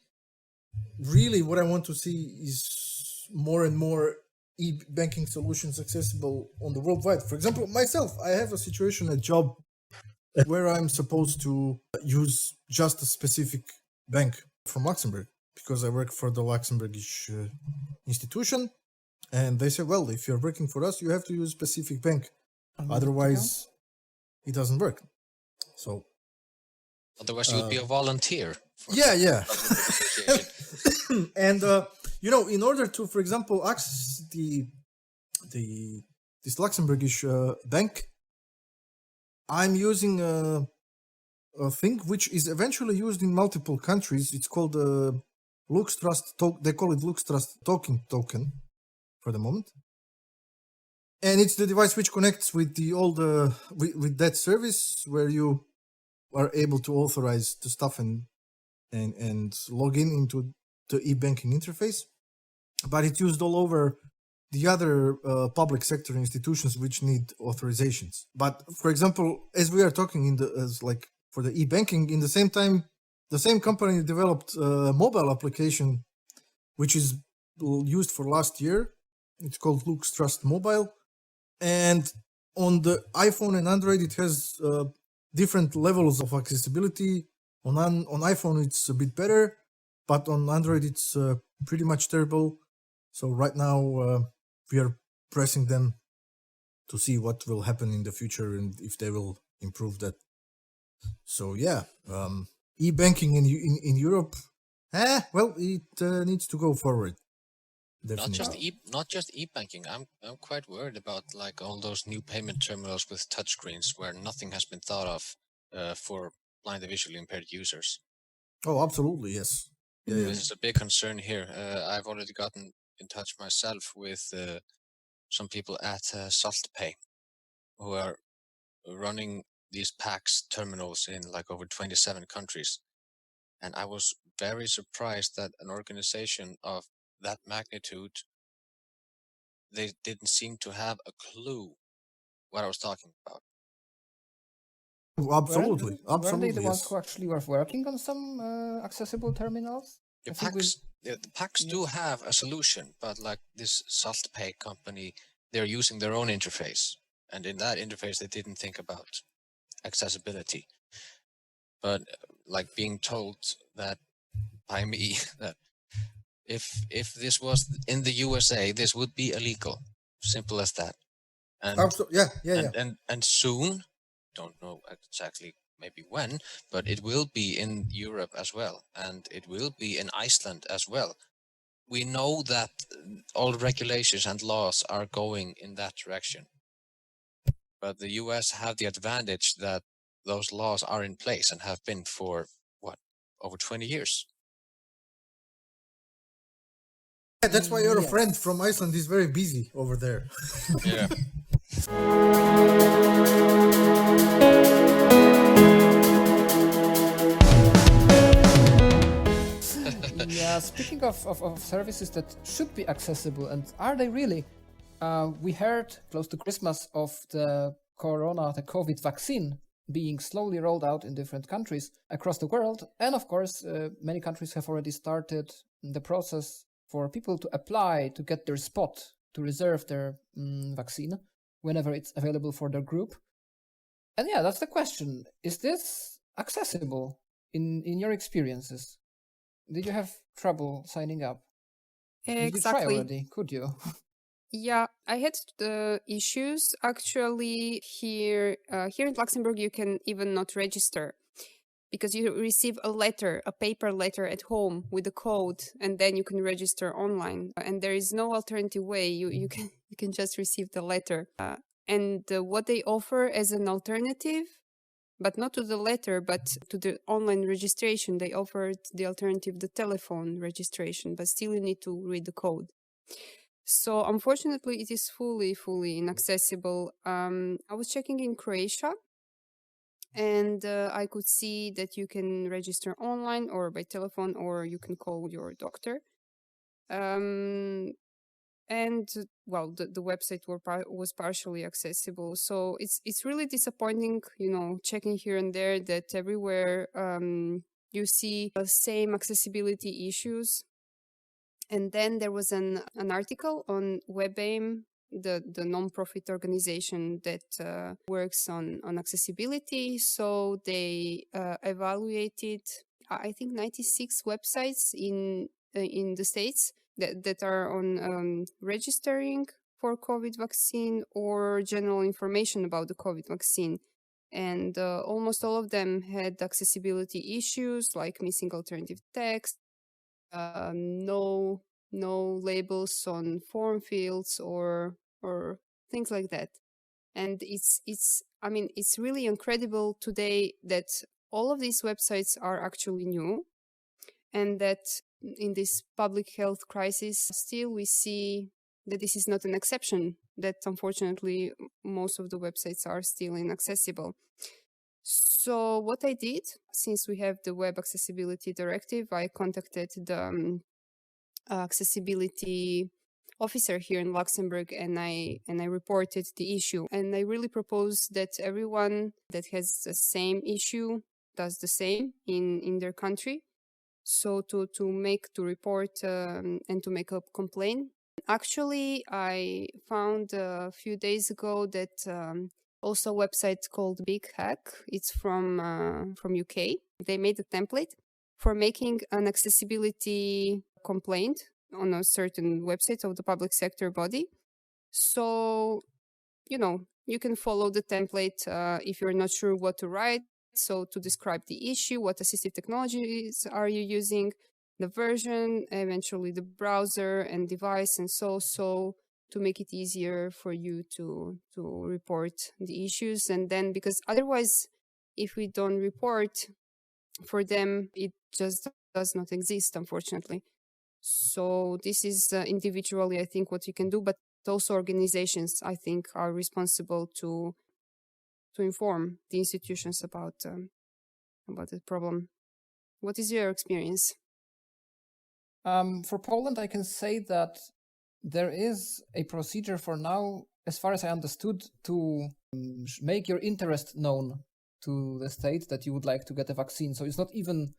E: really what I want to see is more and more e-banking solutions accessible on the worldwide. For example, myself, I have a situation, a job where I'm supposed to use just a specific bank from Luxembourg, because I work for the Luxembourgish institution, and they say, well, if you're working for us, you have to use a specific bank. Otherwise, it doesn't work. So,
F: otherwise, you would be a volunteer.
E: Yeah. And you know, in order to, for example, access this Luxembourgish bank, I'm using a thing which is eventually used in multiple countries. It's called Lux Trust. They call it Lux Trust token for the moment. And it's the device which connects with with that service, where you are able to authorize the stuff and log in into the e-banking interface. But it's used all over the other public sector institutions which need authorizations. But for example, as we are talking for the e-banking, in the same time, the same company developed a mobile application which is used for last year. It's called Lux Trust Mobile. And on the iPhone and Android, it has different levels of accessibility. On iPhone, it's a bit better, but on Android, it's pretty much terrible. So right now, we are pressing them to see what will happen in the future and if they will improve that. So yeah, e-banking in Europe, well, it needs to go forward. Definitely.
F: Not just e-banking. I'm quite worried about like all those new payment terminals with touchscreens where nothing has been thought of for blind and visually impaired users.
E: Oh, absolutely, yes. Yeah.
F: This is a big concern here. I've already gotten in touch myself with some people at SaltPay who are running these PAX terminals in like over 27 countries. And I was very surprised that an organization of that magnitude, they didn't seem to have a clue what I was talking about.
E: Absolutely.
C: Were they the ones
E: Yes.
C: who actually were working on some accessible terminals?
F: The PAX do have a solution, but like this SaltPay company, they're using their own interface. And in that interface, they didn't think about accessibility. But like being told that by me that if this was in the USA, this would be illegal. Simple as that. And
E: Yeah.
F: And soon, don't know exactly maybe when, but it will be in Europe as well, and it will be in Iceland as well. We know that all regulations and laws are going in that direction. But the US have the advantage that those laws are in place and have been for, over 20 years.
E: Yeah, that's why your friend from Iceland is very busy over there.
F: Yeah.
C: Speaking of services that should be accessible, and are they really? We heard close to Christmas of the COVID vaccine being slowly rolled out in different countries across the world. And of course, many countries have already started the process for people to apply to get their spot, to reserve their vaccine whenever it's available for their group. And yeah, that's the question. Is this accessible in your experiences? Did you have trouble signing up?
D: Exactly.
C: Did you try already? Could you?
D: Yeah, I had the issues actually here in Luxembourg. You can even not register because you receive a paper letter at home with a code, and then you can register online. And there is no alternative way. You can just receive the letter. And what they offer as an alternative, but not to the letter, but to the online registration, they offered the alternative, the telephone registration, but still you need to read the code. So unfortunately, it is fully inaccessible. I was checking in Croatia, and I could see that you can register online or by telephone, or you can call your doctor. And well, the website was partially accessible. So it's really disappointing, checking here and there that everywhere you see the same accessibility issues. And then there was an article on WebAIM, the non-profit organization that works on accessibility. So they evaluated, I think, 96 websites in the States that are on registering for COVID vaccine or general information about the COVID vaccine. And almost all of them had accessibility issues like missing alternative text, no labels on form fields or things like that. And it's really incredible today that all of these websites are actually new, and that in this public health crisis still we see that this is not an exception, that unfortunately most of the websites are still inaccessible. So what I did, since we have the Web Accessibility Directive, I contacted the accessibility officer here in Luxembourg, and I reported the issue. And I really propose that everyone that has the same issue does the same in their country. So to report and to make a complaint. Actually, I found a few days ago that also a website called Big Hack. It's from UK. They made a template for making an accessibility complaint on a certain website of the public sector body. So, you can follow the template if you're not sure what to write. So to describe the issue, what assistive technologies are you using, the version, eventually the browser and device, and so to make it easier for you to report the issues. And then, because otherwise, if we don't report for them, it just does not exist, unfortunately. So this is individually, I think, what you can do, but also organizations, I think, are responsible to inform the institutions about the problem. What is your experience?
C: For Poland, I can say that there is a procedure for now, as far as I understood, to make your interest known to the state that you would like to get a vaccine. So it's not even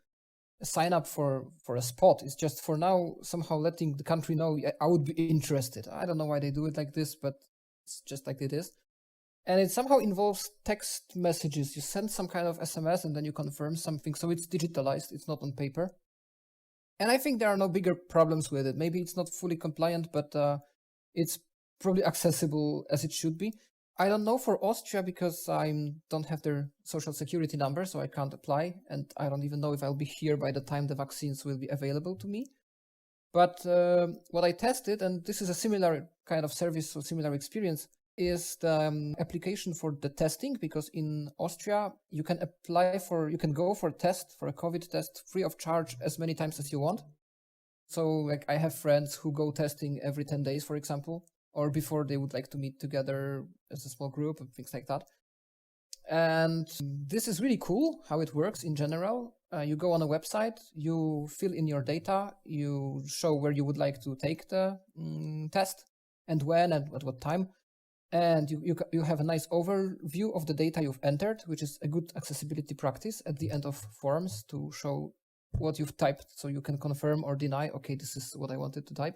C: a sign up for a spot. It's just for now somehow letting the country know I would be interested. I don't know why they do it like this, but it's just like it is. And it somehow involves text messages. You send some kind of SMS and then you confirm something. So it's digitalized. It's not on paper. And I think there are no bigger problems with it. Maybe it's not fully compliant, but it's probably accessible as it should be. I don't know for Austria because I don't have their social security number, so I can't apply. And I don't even know if I'll be here by the time the vaccines will be available to me. But what I tested, and this is a similar kind of service or similar experience, is the application for the testing, because in Austria you can go for a test, for a COVID test, free of charge as many times as you want. So like I have friends who go testing every 10 days, for example, or before they would like to meet together as a small group and things like that. And this is really cool how it works in general. You go on a website, you fill in your data, you show where you would like to take the test, and when and at what time. And you have a nice overview of the data you've entered, which is a good accessibility practice at the end of forms to show what you've typed, so you can confirm or deny, okay, this is what I wanted to type.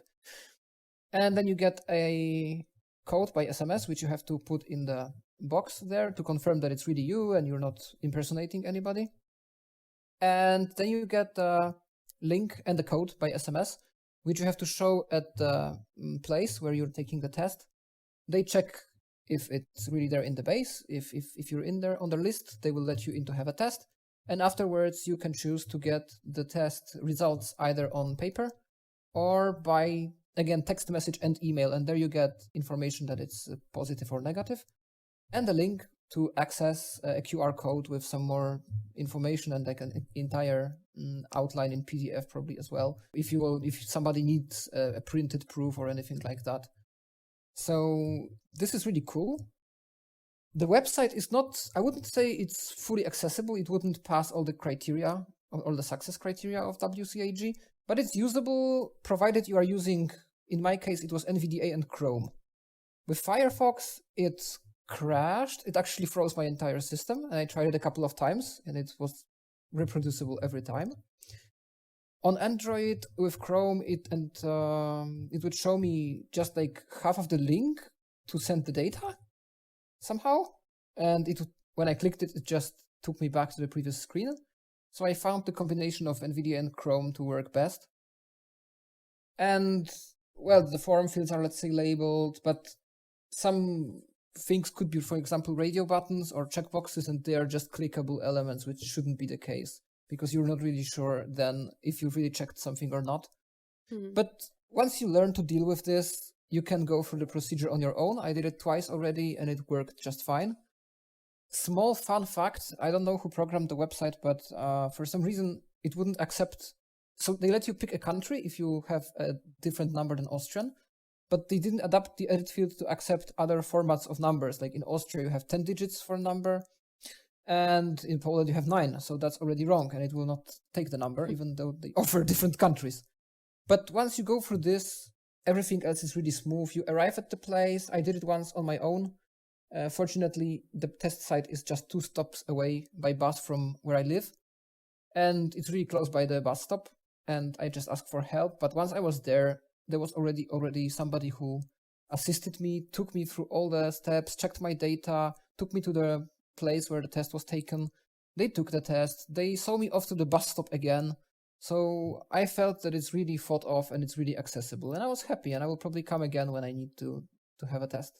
C: And then you get a code by SMS, which you have to put in the box there to confirm that it's really you and you're not impersonating anybody. And then you get the link and the code by SMS, which you have to show at the place where you're taking the test. They check if it's really there in the base. If you're in there on the list, they will let you in to have a test. And afterwards, you can choose to get the test results either on paper or by, again, text message and email. And there you get information that it's positive or negative, and a link to access a QR code with some more information and like an entire outline in PDF probably as well, if somebody needs a printed proof or anything like that. So this is really cool. The website is not, I wouldn't say it's fully accessible. It wouldn't pass all the criteria, all the success criteria of WCAG, but it's usable provided you are using, in my case, it was NVDA and Chrome. With Firefox, it crashed. It actually froze my entire system, and I tried it a couple of times, and it was reproducible every time. On Android with Chrome, it would show me just like half of the link to send the data somehow, and when I clicked it, it just took me back to the previous screen. So I found the combination of NVIDIA and Chrome to work best. And well, the form fields are, let's say, labeled, but some things could be, for example, radio buttons or checkboxes, and they are just clickable elements, which shouldn't be the case, because you're not really sure then if you really checked something or not. Mm-hmm. But once you learn to deal with this, you can go through the procedure on your own. I did it twice already, and it worked just fine. Small fun fact, I don't know who programmed the website, but for some reason it wouldn't accept. So they let you pick a country if you have a different number than Austrian, but they didn't adapt the edit field to accept other formats of numbers. Like in Austria, you have 10 digits for a number, and in Poland you have 9, so that's already wrong, and it will not take the number, even though they offer different countries. But once you go through this, everything else is really smooth. You arrive at the place. I did it once on my own. Fortunately, the test site is just 2 stops away by bus from where I live, and it's really close by the bus stop, and I just asked for help. But once I was there was already somebody who assisted me, took me through all the steps, checked my data, took me to the place where the test was taken. They took the test. They saw me off to the bus stop again. So I felt that it's really thought of and it's really accessible. And I was happy, and I will probably come again when I need to have a test.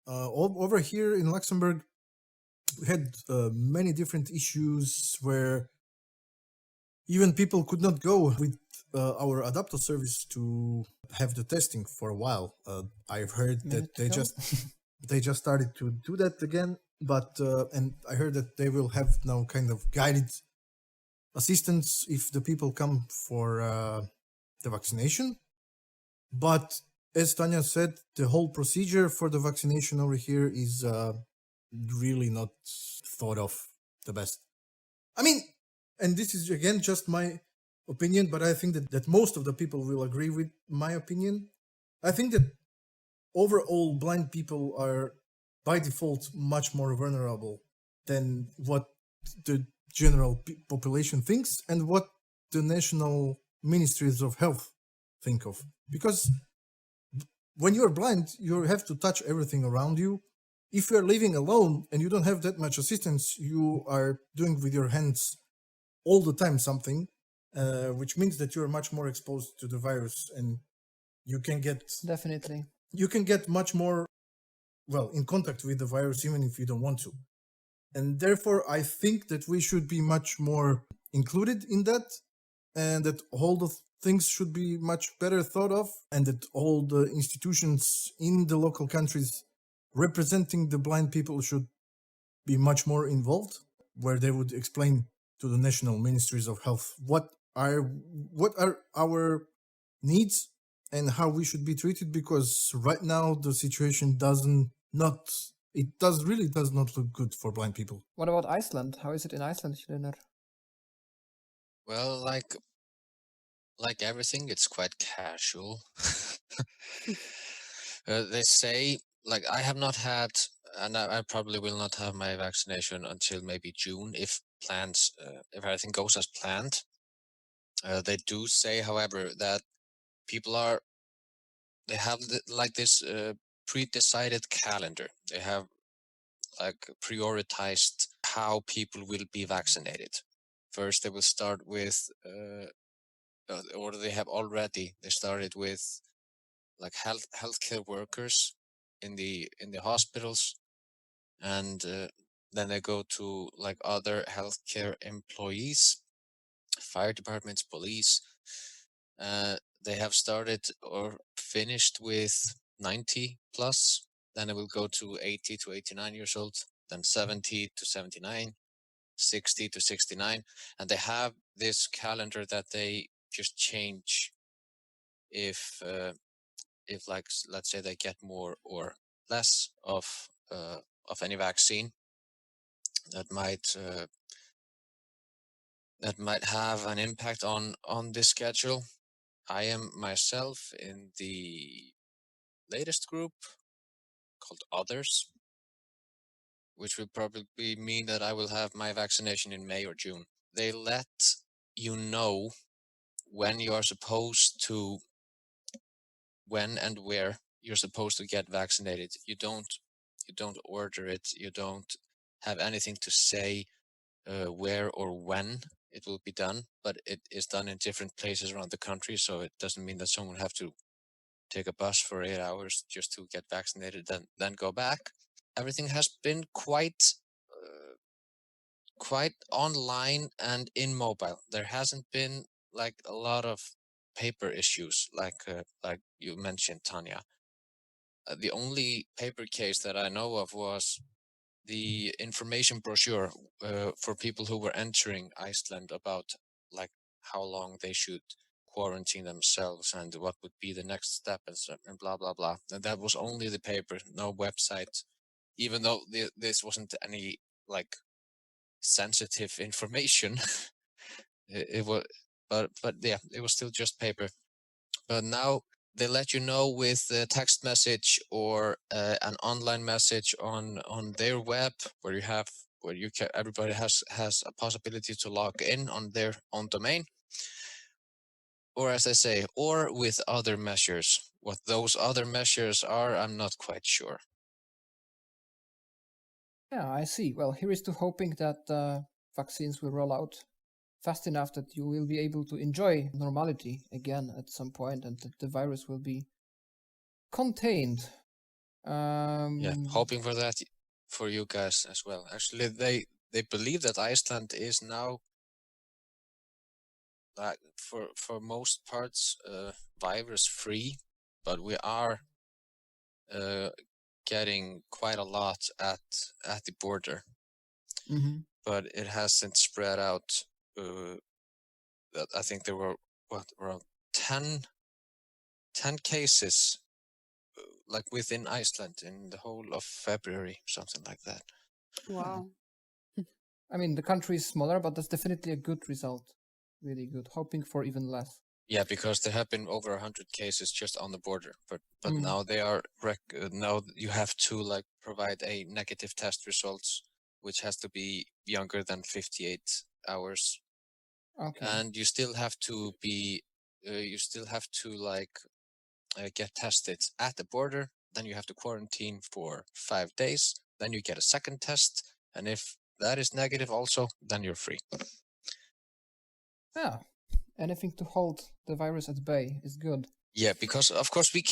E: Over here in Luxembourg, we had many different issues where even people could not go with our adapter service to have the testing for a while. I've heard that they just started to do that again, but and I heard that they will have now kind of guided assistance if the people come for the vaccination. But as Tanya said, the whole procedure for the vaccination over here is really not thought of the best. I mean, and this is again just my opinion, but I think that most of the people will agree with my opinion. I think that overall blind people are by default much more vulnerable than what the general population thinks and what the national ministries of health think of. Because when you're blind, you have to touch everything around you. If you're living alone and you don't have that much assistance, you are doing with your hands all the time something, which means that you're much more exposed to the virus, and you can get much more in contact with the virus even if you don't want to. And therefore I think that we should be much more included in that, and that all the things should be much better thought of, and that all the institutions in the local countries representing the blind people should be much more involved, where they would explain to the national ministries of health what are our needs and how we should be treated, because right now the situation does not look good for blind people.
C: What about Iceland? How is it in Iceland, Hlynur?
F: Well, like everything, it's quite casual. They say, like, I have not had, and I probably will not have my vaccination until maybe June if if everything goes as planned. They do say, however, that people they have like this pre-decided calendar. They have like prioritized how people will be vaccinated. First, they will start with, or they have already. They started with like healthcare workers in the hospitals, and then they go to like other healthcare employees, fire departments, police. They have started or finished with 90 plus. Then it will go to 80 to 89 years old, then 70 to 79, 60 to 69, and they have this calendar that they just change if like let's say they get more or less of any vaccine that might have an impact on this schedule. I am myself in the latest group called Others, which will probably mean that I will have my vaccination in May or June. They let you know when you are supposed to, when and where you're supposed to get vaccinated. You don't order it. You don't have anything to say where or when it will be done, but it is done in different places around the country. So it doesn't mean that someone have to take a bus for 8 hours just to get vaccinated, then go back. Everything has been quite online and in mobile. There hasn't been like a lot of paper issues like you mentioned, Tanya. The only paper case that I know of was the information brochure for people who were entering Iceland about like how long they should quarantine themselves and what would be the next step and blah blah blah. And that was only the paper, no website, even though this wasn't any like sensitive information. it was, but yeah, it was still just paper. But now they let you know with a text message or an online message on their web, where everybody has a possibility to log in on their own domain, or as I say, or with other measures. What those other measures are, I'm not quite sure.
C: Yeah, I see. Well, here is to hoping that vaccines will roll out fast enough that you will be able to enjoy normality again at some point, and that the virus will be contained.
F: Yeah, hoping for that for you guys as well. Actually, they believe that Iceland is now, like, for most parts virus free, but we are getting quite a lot at the border.
C: Mm-hmm.
F: But it hasn't spread out. That I think there were around 10 cases like within Iceland in the whole of February, something like that.
D: Wow.
C: I mean, the country is smaller, but that's definitely a good result. Really good. Hoping for even less.
F: Yeah, because there have been over 100 cases just on the border, but now they are now you have to like provide a negative test results, which has to be younger than 58 hours.
C: Okay.
F: And you still have to be like get tested at the border. Then you have to quarantine for 5 days. Then you get a second test, and if that is negative also, then you're free.
C: Yeah, anything to hold the virus at bay is good.
F: Yeah, because of course we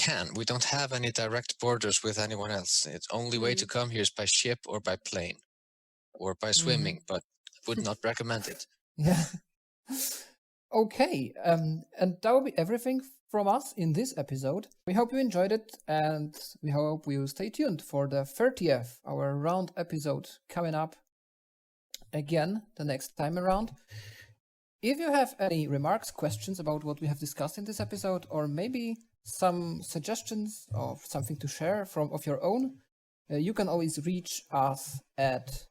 F: don't have any direct borders with anyone else. It's only way to come here is by ship or by plane or by swimming, but would not recommend it.
C: Yeah. Okay, and that will be everything from us in this episode. We hope you enjoyed it, and we hope you stay tuned for the 30th, our round episode coming up again the next time around. If you have any remarks, questions about what we have discussed in this episode, or maybe some suggestions of something to share of your own, you can always reach us at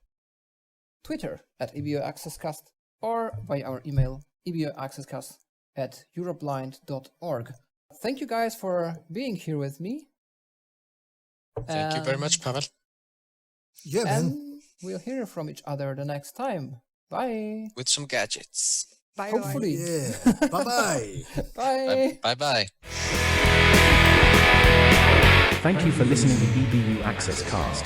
C: Twitter at EBU Access Cast or by our email ebuaccesscast@euroblind.org. Thank you guys for being here with me.
F: Thank you very much, Pavel.
E: Yeah, man.
C: And we'll hear from each other the next time. Bye.
F: With some gadgets.
D: Bye.
C: Hopefully.
E: Yeah. Bye-bye.
C: Bye.
F: Bye-bye.
B: Thank you for listening to EBU Access Cast.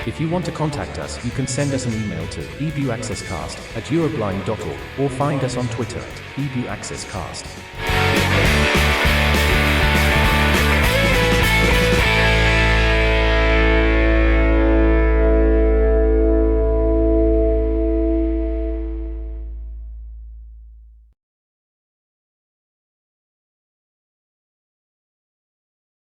B: If you want to contact us, you can send us an email to ebuaccesscast@euroblind.org or find us on Twitter @EbuAccessCast.